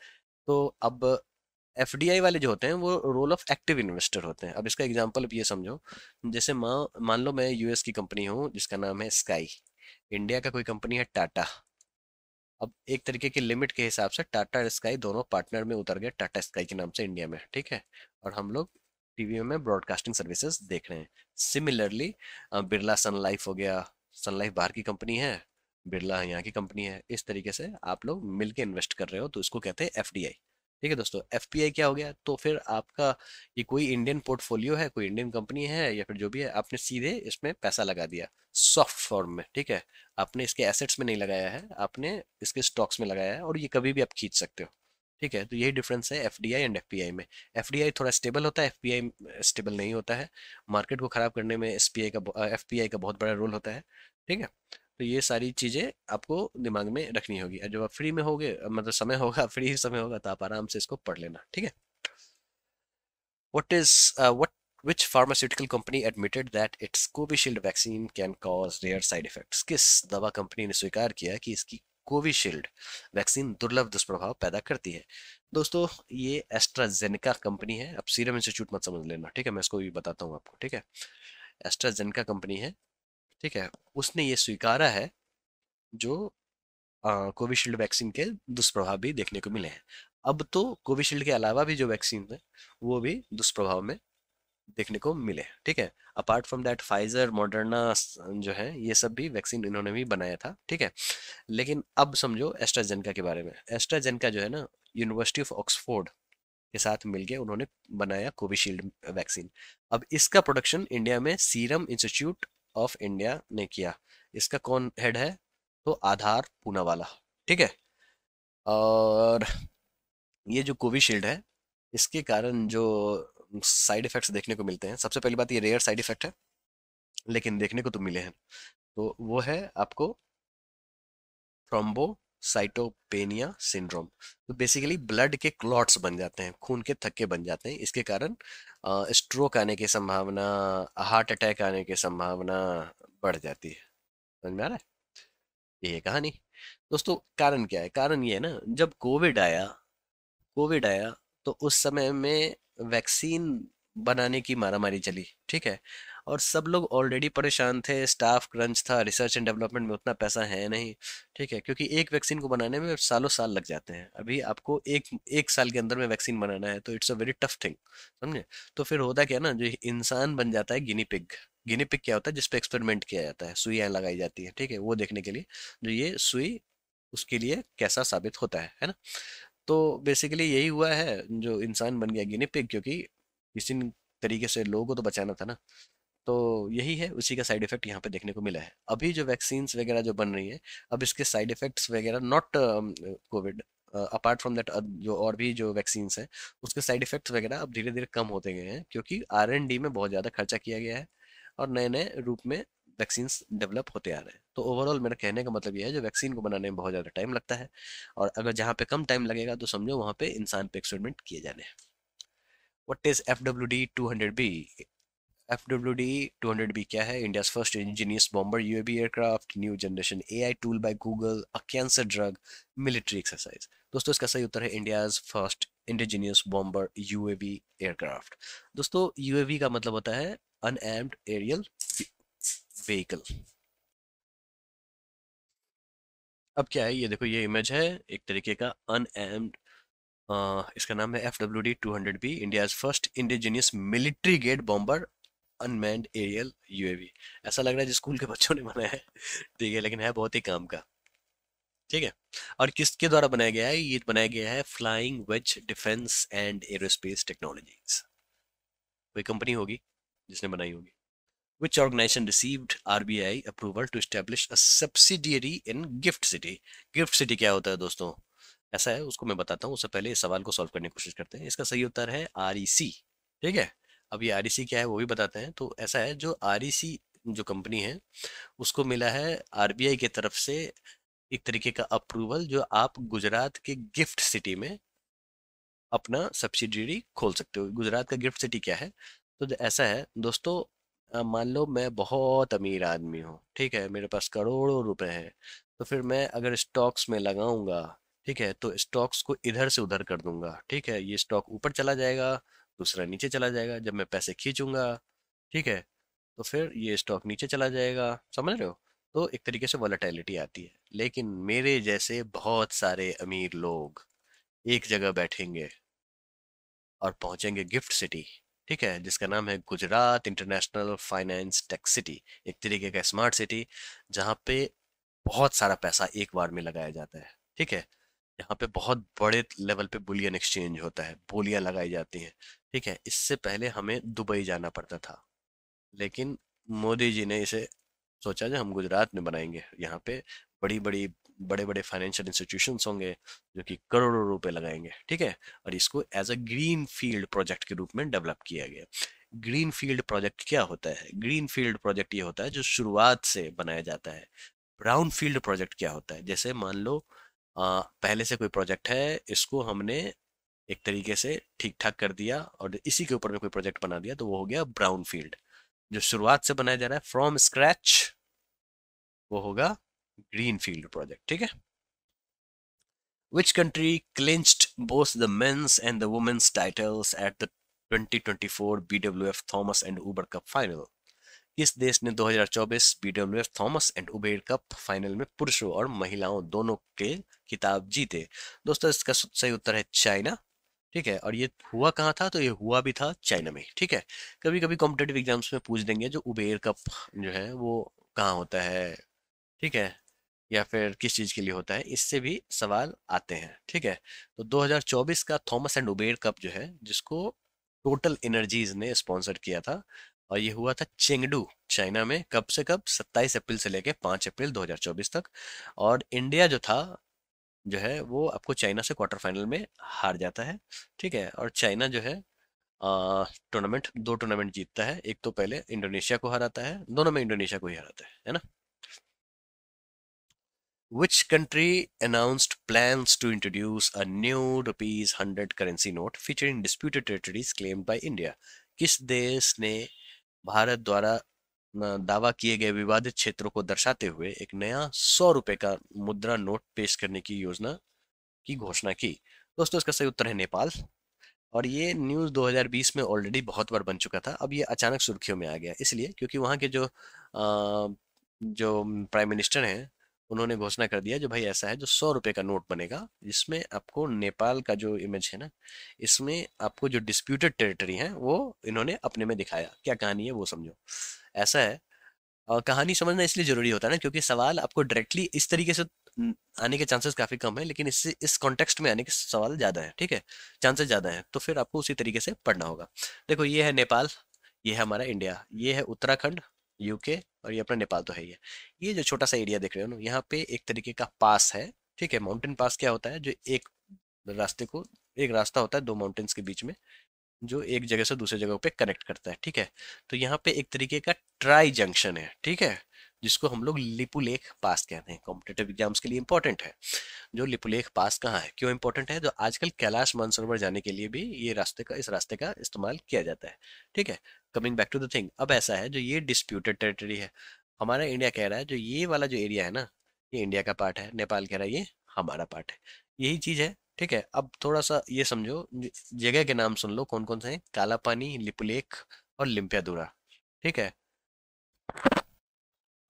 तो अब एफडीआई वाले जो होते हैं वो रोल ऑफ एक्टिव इन्वेस्टर होते हैं। अब इसका एग्जांपल अब ये समझो, जैसे मान लो मैं यूएस की कंपनी हूँ जिसका नाम है स्काई, इंडिया का कोई कंपनी है टाटा। अब एक तरीके की लिमिट के हिसाब से टाटा स्काई दोनों पार्टनर में उतर गए टाटा स्काई के नाम से इंडिया में। ठीक है, और हम लोग टीवी में ब्रॉडकास्टिंग सर्विसेज देख रहे हैं। सिमिलरली बिरला सन लाइफ हो गया, सन लाइफ बाहर की कंपनी है, बिरला यहाँ की कंपनी है। इस तरीके से आप लोग मिलके इन्वेस्ट कर रहे हो, तो इसको कहते हैं एफडीआई। ठीक है दोस्तों, एफपीआई क्या हो गया, तो फिर आपका ये कोई इंडियन पोर्टफोलियो है, कोई इंडियन कंपनी है या फिर जो भी है, आपने सीधे इसमें पैसा लगा दिया सॉफ्ट फॉर्म में। ठीक है, आपने इसके एसेट्स में नहीं लगाया है, आपने इसके स्टॉक्स में लगाया है, और ये कभी भी आप खींच सकते हो। ठीक है, तो यही डिफरेंस है एफडीआई एंड एफपीआई में। एफडीआई थोड़ा स्टेबल होता है, एफपीआई स्टेबल नहीं होता है। मार्केट को खराब करने में एफपीआई का बहुत बड़ा रोल होता है। ठीक है, तो ये सारी चीजें आपको दिमाग में रखनी होगी। और जब आप फ्री में होगे, मतलब समय होगा, फ्री समय होगा, तो आप आराम से इसको पढ़ लेना। ठीक है। What which pharmaceutical company admitted that its Covishield vaccine can cause rare side effects? किस दवा कंपनी ने स्वीकार किया कि इसकी कोविशील्ड वैक्सीन दुर्लभ दुष्प्रभाव पैदा करती है? दोस्तों, ये एस्ट्राजेनेका कंपनी है। अब सीरम इंस्टीट्यूट मत समझ लेना। ठीक है, मैं इसको भी बताता हूँ आपको। ठीक है, एस्ट्राजेनेका कंपनी है। ठीक है, उसने ये स्वीकारा है जो कोविशील्ड वैक्सीन के दुष्प्रभाव भी देखने को मिले हैं। अब तो कोविशील्ड के अलावा भी जो वैक्सीन है वो भी दुष्प्रभाव में देखने को मिले। ठीक है, apart from that Pfizer, Moderna जो है, ये सब भी वैक्सीन इन्होंने भी बनाया था। ठीक है, लेकिन अब समझो एस्ट्राजेनेका के बारे में। एस्ट्राजेनेका जो है ना, यूनिवर्सिटी ऑफ ऑक्सफोर्ड के साथ मिलके उन्होंने बनाया कोविशील्ड वैक्सीन। अब इसका प्रोडक्शन इंडिया में सीरम इंस्टीट्यूट ऑफ इंडिया ने किया। इसका कौन हेड है, तो आधार पूनावाला। ठीक है, और ये जो कोविशील्ड है, इसके कारण जो साइड इफेक्ट्स देखने को मिलते हैं, सबसे पहली बात, ये रेयर साइड इफेक्ट है लेकिन देखने को तो मिले हैं। तो वो है आपको थ्रोम्बोसाइटोपेनिया सिंड्रोम। तो बेसिकली ब्लड के क्लॉट्स बन जाते हैं, खून के थक्के बन जाते हैं। इसके कारण स्ट्रोक आने की संभावना, हार्ट अटैक आने की संभावना बढ़ जाती है। समझ में आ रहा है? ये है कहानी। दोस्तों, कारण क्या है? कारण ये है ना, जब कोविड आया तो उस समय में वैक्सीन बनाने की मारामारी चली। ठीक है, और सब लोग ऑलरेडी परेशान थे, स्टाफ क्रंच था, रिसर्च एंड डेवलपमेंट में उतना पैसा है नहीं। ठीक है, क्योंकि एक वैक्सीन को बनाने में सालों साल लग जाते हैं। अभी आपको एक एक साल के अंदर में वैक्सीन बनाना है, तो it's a very tough thing. समझे? तो फिर होता क्या ना, जो इंसान बन जाता है गिनी पिग। गिनी पिग क्या होता है, जिसपे एक्सपेरिमेंट किया जाता है, सुइयां लगाई जाती है। ठीक है, वो देखने के लिए जो ये सुई उसके लिए कैसा साबित होता है ना। तो बेसिकली यही हुआ है, जो इंसान बन गया गिनी पिग, क्योंकि किसी तरीके से लोगों को तो बचाना था ना। तो यही है, उसी का साइड इफेक्ट यहाँ पे देखने को मिला है। अभी जो वैक्सीन्स वगैरह जो बन रही है, अब इसके साइड इफेक्ट्स वगैरह, not Covid, apart from that, जो और भी जो वैक्सीन्स हैं उसके साइड इफेक्ट्स वगैरह अब धीरे धीरे कम होते गए हैं, क्योंकि R&D में बहुत ज़्यादा खर्चा किया गया है और नए नए रूप में वैक्सीन्स डेवलप होते आ रहे हैं। तो ओवरऑल मेरा कहने का मतलब यह है, जो वैक्सीन को बनाने में बहुत ज़्यादा टाइम लगता है, और अगर जहाँ पे कम टाइम लगेगा तो समझो वहाँ पे इंसान पे एक्सपेरिमेंट किए जाने हैं। What is FWD-200B? FWD-200B क्या है? India's first Angénieux bomber UAV aircraft, new generation AI tool by Google, a cancer drug, military exercise. दोस्तों इसका सही उत्तर है India's first indigenous bomber UAV aircraft. दोस्तों यूएवी का मतलब होता है अनएम्ड एरियल व्हीकल। अब क्या है, ये देखो, ये इमेज है एक तरीके का अनएम्ड, इसका नाम है FWD-200B, India's first indigenous military grade bomber unmanned aerial UAV. ऐसा लग रहा है जिस स्कूल के बच्चों ने बनाया है, ठीक है, लेकिन है बहुत ही काम का। ठीक है। और किसके द्वारा बनाया गया है? ये बनाया गया है flying wedge defence and aerospace technologies. कोई कंपनी होगी जिसने बनाई होगी। Which organization received RBI approval to establish a subsidiary in Gift City? Gift city क्या होता है दोस्तों? ऐसा है, उसको मैं बताता हूँ, उससे पहले इस सवाल को सॉल्व करने की कोशिश करते हैं। इसका सही उत्तर है REC। ठीक है। अब ये REC क्या है वो भी बताते हैं। तो ऐसा है, जो REC जो कंपनी है उसको मिला है RBI की तरफ से एक तरीके का अप्रूवल, जो आप गुजरात के गिफ्ट सिटी में अपना सब्सिडियरी खोल सकते हो। गुजरात का गिफ्ट सिटी क्या है? तो ऐसा है दोस्तों, मान लो मैं बहुत अमीर आदमी हूँ, ठीक है, मेरे पास करोड़ों रुपए हैं। तो फिर मैं अगर स्टॉक्स में लगाऊंगा, ठीक है, तो स्टॉक्स को इधर से उधर कर दूंगा, ठीक है, ये स्टॉक ऊपर चला जाएगा, दूसरा नीचे चला जाएगा। जब मैं पैसे खींचूंगा, ठीक है, तो फिर ये स्टॉक नीचे चला जाएगा। समझ रहे हो? तो एक तरीके से वॉलेटिलिटी आती है। लेकिन मेरे जैसे बहुत सारे अमीर लोग एक जगह बैठेंगे और पहुंचेंगे गिफ्ट सिटी, ठीक है, जिसका नाम है Gujarat international finance tech city. एक तरीके का स्मार्ट सिटी, जहाँ पे बहुत सारा पैसा एक बार में लगाया जाता है। ठीक है। यहाँ पे बहुत बड़े लेवल पे बुलियन एक्सचेंज होता है, बोलियां लगाई जाती हैं। ठीक है। इससे पहले हमें दुबई जाना पड़ता था, लेकिन मोदी जी ने इसे सोचा जो हम गुजरात में बनाएंगे, यहाँ पे बड़ी बड़ी बड़े बड़े फाइनेंशियल इंस्टीट्यूशंस होंगे जो कि करोड़ों रुपए लगाएंगे। ठीक है। और इसको as a green field project के रूप में डेवलप किया गया। ग्रीन फील्ड प्रोजेक्ट क्या होता है? ग्रीन फील्ड प्रोजेक्ट ये होता है जो शुरुआत से बनाया जाता है। ब्राउन फील्ड प्रोजेक्ट क्या होता है? जैसे मान लो पहले से कोई प्रोजेक्ट है, इसको हमने एक तरीके से ठीक ठाक कर दिया और इसी के ऊपर में कोई प्रोजेक्ट बना दिया, तो वो हो गया ब्राउन फील्ड। जो शुरुआत से बनाया जा रहा है फ्रॉम स्क्रैच, वो होगा ग्रीन फील्ड प्रोजेक्ट। ठीक है। Which country clinched both the men's and the women's titles at the 2024 BWF Thomas and Uber Cup final? किस देश ने 2024 BWF Thomas and Uber cup final में पुरुषों और महिलाओं दोनों के खिताब जीते? दोस्तों इसका सही उत्तर है चाइना। ठीक है। और ये हुआ कहाँ था? तो ये हुआ भी था चाइना में। ठीक है। कभी कभी कॉम्पिटेटिव एग्जाम्स में पूछ देंगे जो उबेर कप जो है वो कहाँ होता है, ठीक है, या फिर किस चीज़ के लिए होता है, इससे भी सवाल आते हैं। ठीक है। तो 2024 का थॉमस एंड उबेर कप जो है, जिसको टोटल एनर्जीज ने स्पॉन्सर किया था, और ये हुआ था चेंगडू चाइना में। कब से कब? 27 अप्रैल से लेके 5 अप्रैल 2024 तक। और इंडिया जो था, जो है वो आपको चाइना से क्वार्टर फाइनल में हार जाता है। ठीक है। और चाइना जो है टूर्नामेंट, दो टूर्नामेंट जीतता है। एक तो पहले इंडोनेशिया को हराता है, दोनों में इंडोनेशिया को ही हराता है ना। Which country announced plans to introduce a new rupees 100 currency note featuring disputed territories claimed by India? किस देश ने भारत द्वारा दावा किए गए विवादित क्षेत्रों को दर्शाते हुए एक नया 100 रुपए का मुद्रा नोट पेश करने की योजना की घोषणा की? दोस्तों इसका सही उत्तर है नेपाल। और ये न्यूज़ 2020 में ऑलरेडी बहुत बार बन चुका था। अब ये अचानक सुर्खियों में आ गया, इसलिए क्योंकि वहाँ के जो प्राइम मिनिस्टर हैं, उन्होंने घोषणा कर दिया जो भाई ऐसा है, जो 100 रुपए का नोट बनेगा, जिसमें आपको नेपाल का जो इमेज है ना, इसमें आपको जो डिस्प्यूटेड टेरिटरी है वो इन्होंने अपने में दिखाया। क्या कहानी है वो समझो। ऐसा है, और कहानी समझना इसलिए जरूरी होता है ना, क्योंकि सवाल आपको डायरेक्टली इस तरीके से आने के चांसेस काफी कम है, लेकिन इससे इस कॉन्टेक्स्ट में आने के सवाल ज्यादा है, ठीक है, चांसेस ज्यादा है, तो फिर आपको उसी तरीके से पढ़ना होगा। देखो ये है नेपाल, ये है हमारा इंडिया, ये है उत्तराखंड, यूके, और ये अपना नेपाल तो है ही है। ये जो छोटा सा एरिया देख रहे हो ना, यहाँ पे एक तरीके का पास है, ठीक है। माउंटेन पास क्या होता है, जो एक रास्ते को, एक रास्ता होता है दो माउंटेन्स के बीच में, जो एक जगह से दूसरी जगह पे कनेक्ट करता है, ठीक है। तो यहाँ पे एक तरीके का ट्राई जंक्शन है, ठीक है, जिसको हम लोग लिपुलेख पास कहते हैं, कॉम्पिटेटिव एग्जाम्स के लिए इंपॉर्टेंट है। जो लिपुलेख पास कहाँ है, क्यों इंपॉर्टेंट है, जो आजकल कैलाश मानसरोवर जाने के लिए भी ये रास्ते का, इस रास्ते का इस्तेमाल किया जाता है, ठीक है। Coming back to the thing, अब ऐसा है, जो ये डिस्प्यूटेड टेरिटरी है, हमारा इंडिया कह रहा है जो ये वाला जो एरिया है ना, ये इंडिया का पार्ट है, नेपाल कह रहा है ये हमारा पार्ट है, यही चीज है, ठीक है। अब थोड़ा सा ये समझो, जगह के नाम सुन लो कौन कौन से हैं, काला पानी, लिपुलेख और लिम्पियादुरा, ठीक है।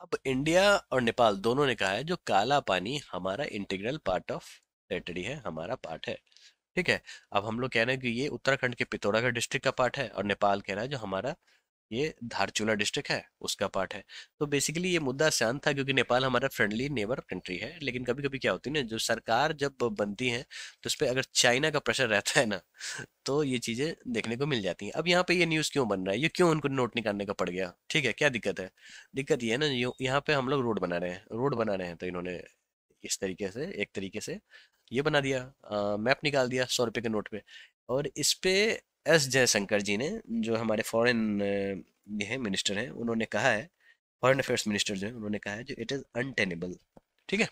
अब इंडिया और नेपाल दोनों ने कहा है जो काला पानी हमारा इंटीग्रल पार्ट ऑफ टेरिटरी है, हमारा पार्ट है, ठीक है। अब हम लोग कह रहे हैं कि ये उत्तराखंड के पिथौरागढ़ डिस्ट्रिक्ट का पार्ट है, और नेपाल कह रहा है जो हमारा ये धारचूला डिस्ट्रिक्ट है उसका पार्ट है। तो बेसिकली ये मुद्दा शांत था, क्योंकि नेपाल हमारा फ्रेंडली नेबर कंट्री है, लेकिन कभी कभी क्या होती है ना, जो सरकार जब बनती है तो उस पर अगर चाइना का प्रेशर रहता है ना, तो ये चीजें देखने को मिल जाती हैं। अब यहाँ पे ये न्यूज़ क्यों बन रहा है, ये क्यों उनको नोट निकालने का पड़ गया, ठीक है, क्या दिक्कत है। दिक्कत ये है ना, यहाँ पे हम लोग रोड बना रहे हैं, रोड बना रहे हैं, तो इन्होंने इस तरीके से, एक तरीके से ये बना दिया, मैप निकाल दिया 100 रुपए के नोट पे। और इस पे एस जयशंकर जी ने, जो हमारे फॉरेन ये है मिनिस्टर हैं, उन्होंने कहा है, फॉरेन अफेयर्स मिनिस्टर जो है, उन्होंने कहा है जो इट इज अनटेनेबल, ठीक है।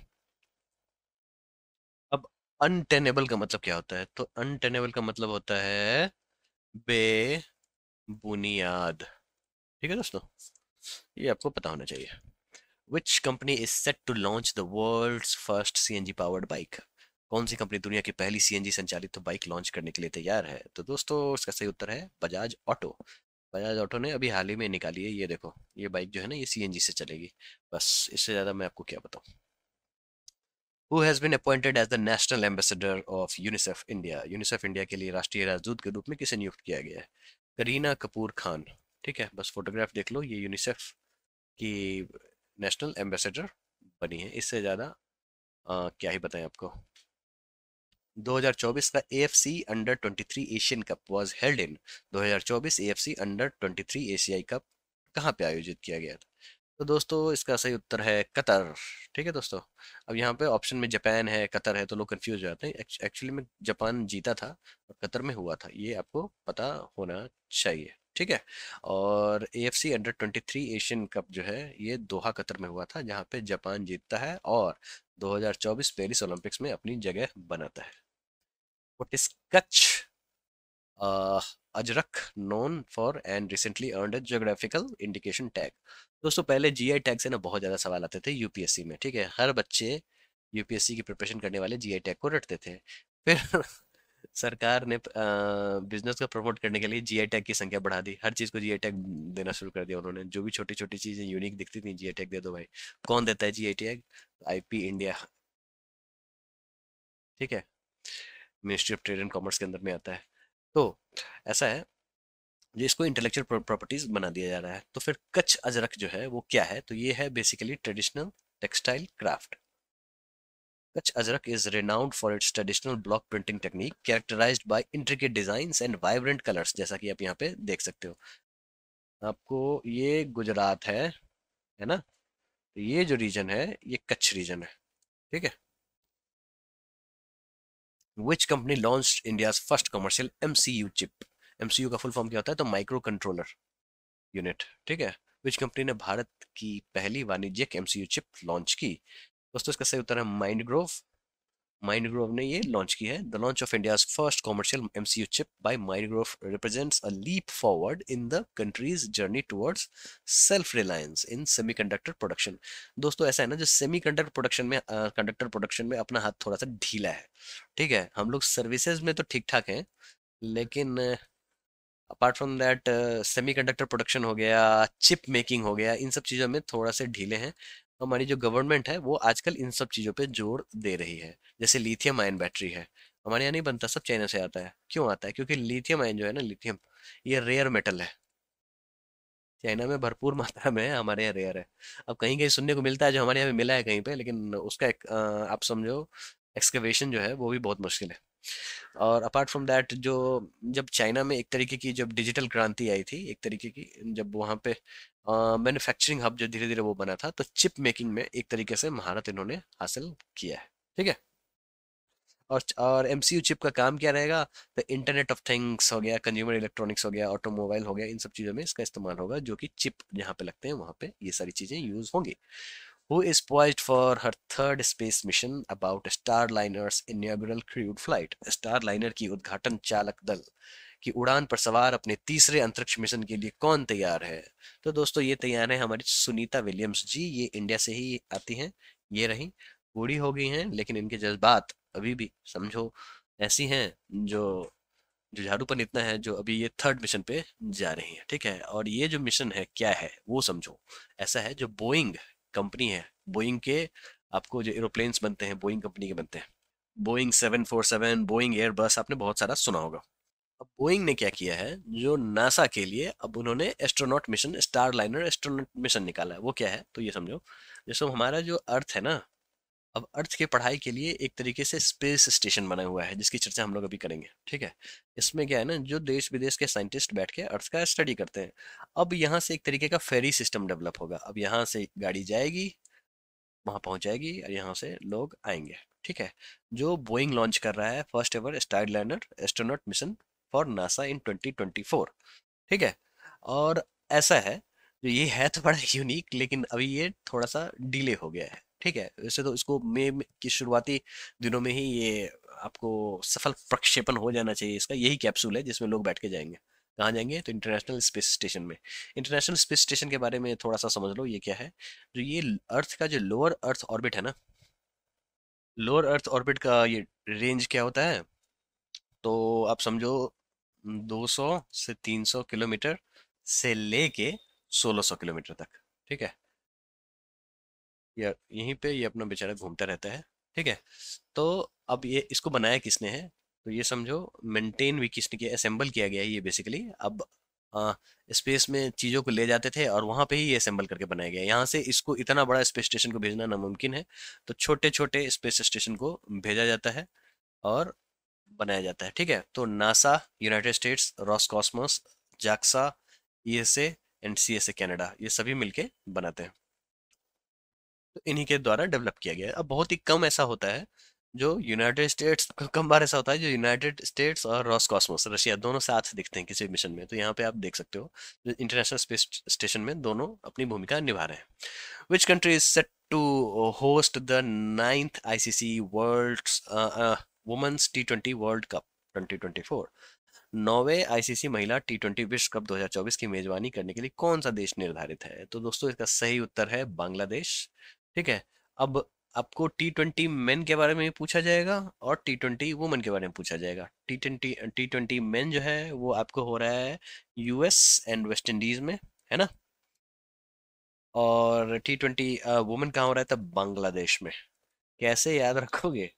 अब अनटेनेबल का मतलब क्या होता है, तो अनटेनेबल का मतलब होता है बेबुनियाद, ठीक है दोस्तों, ये आपको पता होना चाहिए। Which company is set to launch the world's first CNG powered bike, कौन सी कंपनी दुनिया की पहली सीएनजी संचालित तो बाइक लॉन्च करने के लिए तैयार है, तो दोस्तों इसका सही उत्तर है बजाज ऑटो। बजाज ऑटो ने अभी हाल ही में निकाली है, ये देखो, ये बाइक जो है ना, ये सीएनजी से चलेगी, बस इससे ज्यादा मैं आपको क्या बताऊं। Who has been appointed as the national ambassador of UNICEF India, UNICEF India के लिए राष्ट्रीय राजदूत के रूप में किसे नियुक्त किया गया है, करीना कपूर खान, ठीक है। बस फोटोग्राफ देख लो, ये यूनिसेफ की नेशनल एम्बेसडर बनी है, इससे ज्यादा क्या ही बताएं आपको। 2024 का AFC under 23 Asian cup was held in, 2024 AFC under 23 एशियाई कप कहाँ पे आयोजित किया गया था, तो दोस्तों इसका सही उत्तर है कतर, ठीक है दोस्तों। अब यहाँ पे ऑप्शन में जापान है, कतर है, तो लोग कंफ्यूज हो जाते हैं, एक्चुअली में जापान जीता था और कतर में हुआ था, ये आपको पता होना चाहिए, ठीक है। और एएफसी अंडर 23 एशियन कप जो है, ये दोहा कतर में हुआ था, जहाँ पे जापान जीतता है और 2024 पेरिस ओलंपिक्स में अपनी जगह बनाता है। What is Kutch Ajrak known for and recently earned a geographical indication tag, दोस्तों पहले जीआई टैग से ना बहुत ज्यादा सवाल आते थे यूपीएससी में, ठीक है, हर बच्चे यूपीएससी की प्रिपरेशन करने वाले जीआई टैग को रटते थे। फिर सरकार ने बिजनेस को प्रमोट करने के लिए जीआई टैग की संख्या बढ़ा दी, हर चीज को जीआई टैग देना शुरू कर दिया उन्होंने, जो भी छोटी छोटी चीजें यूनिक दिखती थी जीआई टैग दे दो भाई। कौन देता है जीआई टैग, आईपी इंडिया, ठीक है, ministry of trade and commerce के अंदर में आता है। तो ऐसा है, जो इसको इंटेलेक्चुअल प्रॉपर्टीज बना दिया जा रहा है। तो फिर कच्छ अजरक जो है वो क्या है, तो ये है basically traditional textile craft. Kutch Ajrak is renowned for its traditional block printing technique characterized by intricate designs and vibrant colors, जैसा कि आप यहाँ पे देख सकते हो। आपको ये गुजरात है ना, तो ये जो रीजन है ये कच्छ रीजन है, ठीक है। Which company launch India first commercial MCU chip, MCU का फुल फॉर्म क्या होता है, तो माइक्रो कंट्रोलर यूनिट, ठीक है। विच कंपनी ने भारत की पहली वाणिज्यिक एमसीयू चिप लॉन्च की, दोस्तों इसका सही उत्तर है माइंड ग्रोव। माइंड ग्रोव ने ये लॉन्च की है। The launch of India's first commercial MCU chip by Mindgrove represents a leap forward in the country's journey towards self reliance in semiconductor production. दोस्तों ऐसा है ना, जो सेमीकंडक्टर प्रोडक्शन में, कंडक्टर प्रोडक्शन में अपना हाथ थोड़ा सा ढीला है, ठीक है। हम लोग सर्विसेज में तो ठीक ठाक हैं, लेकिन apart from that semiconductor production हो गया, चिप मेकिंग हो गया, इन सब चीज़ों में थोड़ा से ढीले हैं। हमारी जो गवर्नमेंट है वो आजकल इन सब चीज़ों पे जोर दे रही है। जैसे लिथियम आयन बैटरी है, हमारे यहाँ नहीं बनता, सब चाइना से आता है। क्यों आता है, क्योंकि लिथियम आयन जो है ना, लिथियम, ये रेयर मेटल है, चाइना में भरपूर मात्रा में है, हमारे यहाँ रेयर है। अब कहीं कहीं सुनने को मिलता है, जो हमारे यहाँ भी मिला है कहीं पे, लेकिन उसका एक आप समझो एक्सकवेशन जो है वो भी बहुत मुश्किल है। और अपार्ट फ्रॉम दैट, जो जब चाइना में एक तरीके की जब डिजिटल क्रांति आई थी एक तरीके की, जब वहाँ पे मैन्युफैक्चरिंग हब जो धीरे धीरे वो बना था, तो चिप मेकिंग में एक तरीके से महारत इन्होंने हासिल किया है। ठीक है। और एमसीयू चिप का काम क्या रहेगा? तो इंटरनेट ऑफ थिंग्स हो गया, कंज्यूमर इलेक्ट्रॉनिक्स हो गया, ऑटोमोबाइल हो गया, इन सब चीज़ों में इसका इस्तेमाल होगा, जो कि चिप जहाँ पे लगते हैं वहाँ पे ये सारी चीज़ें यूज होंगी। Who is poised for her third space mission about Starliner's inaugural crewed flight? Starliner की उद्घाटन चालक दल की उड़ान पर सवार अपने तीसरे अंतरिक्ष मिशन के लिए कौन तैयार है? तो दोस्तों ये तैयार है हमारी सुनीता विलियम्स जी, ये इंडिया से ही आती हैं। ये रही, बूढ़ी हो गई हैं लेकिन इनके जज्बात अभी भी समझो ऐसी हैं, जो जुझारूपन इतना है, जो अभी ये थर्ड मिशन पे जा रही है। ठीक है। और ये जो मिशन है क्या है वो समझो। ऐसा है, जो बोइंग कंपनी है, बोइंग के आपको जो एरोप्लेन्स बनते हैं बोइंग कंपनी के बनते हैं, बोइंग 747, बोइंग एयरबस, आपने बहुत सारा सुना होगा। अब बोइंग ने क्या किया है, जो नासा के लिए अब उन्होंने astronaut mission, star liner astronaut mission निकाला है। वो क्या है, तो ये समझो, जैसे हमारा जो अर्थ है ना, अब अर्थ की पढ़ाई के लिए एक तरीके से स्पेस स्टेशन बना हुआ है, जिसकी चर्चा हम लोग अभी करेंगे। ठीक है। इसमें क्या है ना, जो देश विदेश के साइंटिस्ट बैठ के अर्थ का स्टडी करते हैं। अब यहाँ से एक तरीके का फेरी सिस्टम डेवलप होगा। अब यहाँ से गाड़ी जाएगी, वहाँ पहुँच जाएगी, और यहाँ से लोग आएंगे। ठीक है। जो बोइंग लॉन्च कर रहा है first ever Starliner astronaut mission for NASA in 2024। ठीक है। और ऐसा है, जो ये है तो बड़ा यूनिक, लेकिन अभी ये थोड़ा सा डिले हो गया है। ठीक है। वैसे तो इसको मई की शुरुआती दिनों में ही ये आपको सफल प्रक्षेपण हो जाना चाहिए। इसका यही कैप्सूल है जिसमें लोग बैठ के जाएंगे। कहाँ जाएंगे? तो इंटरनेशनल स्पेस स्टेशन में। इंटरनेशनल स्पेस स्टेशन के बारे में थोड़ा सा समझ लो, ये क्या है। जो ये अर्थ का जो लोअर अर्थ ऑर्बिट है ना, लोअर अर्थ ऑर्बिट का ये रेंज क्या होता है, तो आप समझो 200 से 300 किलोमीटर से लेके 1600 किलोमीटर तक। ठीक है। या यहीं पे ये अपना बेचारा घूमता रहता है। ठीक है। तो अब ये इसको बनाया किसने है, तो ये समझो मेंटेन भी किसने किया, असेंबल किया गया है ये बेसिकली। अब स्पेस में चीज़ों को ले जाते थे और वहाँ पे ही ये असेंबल करके बनाया गया है। यहाँ से इसको इतना बड़ा स्पेस स्टेशन को भेजना नामुमकिन है, तो छोटे छोटे स्पेस स्टेशन को भेजा जाता है और बनाया जाता है। ठीक है। तो NASA United states, Roscosmos, JAXA, ESA and CSA Canada, ये सभी मिलके बनाते हैं। तो इन्हीं के द्वारा डेवलप किया गया है। अब बहुत ही कम ऐसा होता है जो यूनाइटेड स्टेट्स, कम बार ऐसा होता है जो यूनाइटेड स्टेट्स और रॉसकॉस्मोस रशिया दोनों साथ दिखते हैं किसी मिशन में। तो यहाँ पे आप देख सकते हो, जो इंटरनेशनल स्पेस स्टेशन में दोनों अपनी भूमिका निभा रहे हैं। Which country is set to host the ninth ICC world women's T20 world cup 2024? नौवे आईसीसी महिला T20 विश्व कप 2024 की मेजबानी करने के लिए कौन सा देश निर्धारित है? तो दोस्तों इसका सही उत्तर है बांग्लादेश। ठीक है। अब आपको T20 मेन के बारे में भी पूछा जाएगा और T20 वुमेन के बारे में पूछा जाएगा। टी ट्वेंटी मेन जो है वो आपको हो रहा है यूएस एंड वेस्ट इंडीज में, है ना। और T20 वुमेन कहाँ हो रहा है? तब बांग्लादेश में। कैसे याद रखोगे?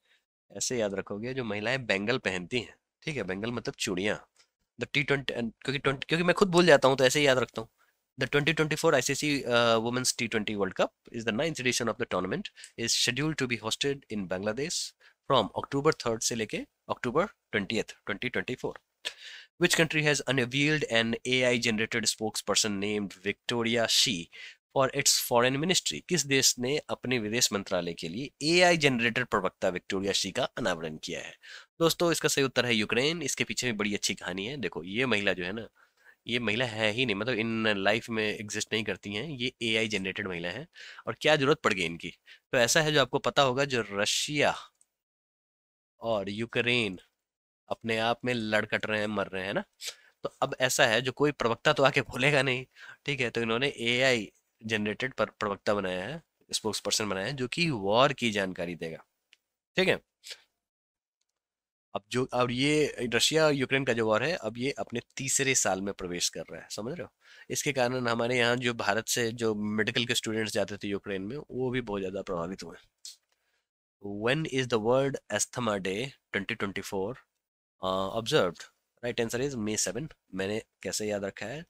ऐसे याद रखोगे, जो महिलाएं बेंगल पहनती हैं। ठीक है। बेंगल मतलब चूड़ियाँ। द T20, क्योंकि मैं खुद भूल जाता हूँ तो ऐसे ही याद रखता हूँ। The 2024 ICC women's T20 world cup is the ninth edition of the tournament, is scheduled to be hosted in Bangladesh from October 3 से लेके अक्टूबर 20th 2024। Which country has unveiled an AI generated spokesperson named Victoria Shi for its foreign ministry? किस देश ने अपने विदेश मंत्रालय के लिए एआई जनरेटेड प्रवक्ता विक्टोरिया शी का अनावरण किया है? दोस्तों इसका सही उत्तर है यूक्रेन। इसके पीछे भी बड़ी अच्छी कहानी है। देखो ये महिला जो है ना, ये महिला है ही नहीं, मतलब इन लाइफ में एग्जिस्ट नहीं करती हैं, ये एआई जनरेटेड महिला है। और क्या जरूरत पड़ गई इनकी? तो ऐसा है, जो आपको पता होगा, जो रशिया और यूक्रेन अपने आप में लड़ कट रहे हैं, मर रहे हैं ना। तो अब ऐसा है, जो कोई प्रवक्ता तो आके बोलेगा नहीं। ठीक है। तो इन्होंने एआई जनरेटेड पर प्रवक्ता बनाया है, स्पोक्स पर्सन बनाया है, जो कि वॉर की जानकारी देगा। ठीक है। अब ये रशिया और यूक्रेन का जो वॉर है, अब ये अपने तीसरे साल में प्रवेश कर रहा है, समझ रहे हो। इसके कारण हमारे यहाँ जो भारत से जो मेडिकल के स्टूडेंट्स जाते थे यूक्रेन में, वो भी बहुत ज़्यादा प्रभावित हुए। When is the World Asthma Day 2024 observed? Right answer is May 7। मैंने कैसे याद रखा है,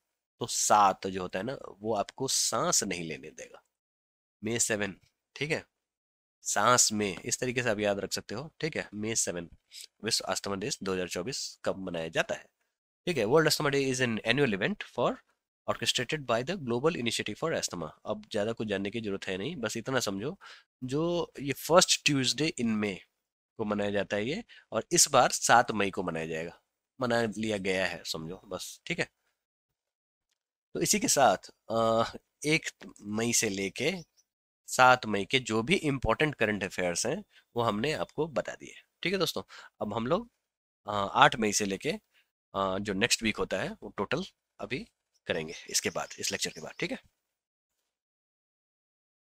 तो 7 जो होता है ना वो आपको सांस नहीं लेने देगा। May 7, ठीक है, सांस में, इस तरीके से आप याद रख सकते हो, ठीक है। May 7 विश्व अस्थमा दिवस 2024 कब मनाया जाता है? ठीक है, world asthma day is an annual event for orchestrated by the global initiative for asthma. अब ज्यादा कुछ जानने की जरूरत है नहीं, बस इतना समझो, जो ये फर्स्ट ट्यूसडे इन मई को मनाया जाता है ये, और इस बार 7 मई को मनाया जाएगा, मना लिया गया है समझो बस, ठीक है। तो इसी के साथ 1 मई से लेके 7 मई के जो भी इम्पोर्टेंट करंट अफेयर्स हैं वो हमने आपको बता दिए, ठीक है दोस्तों। अब हम लोग 8 मई से लेके जो नेक्स्ट वीक होता है वो टोटल अभी करेंगे इसके बाद, इस लेक्चर के बाद, ठीक है।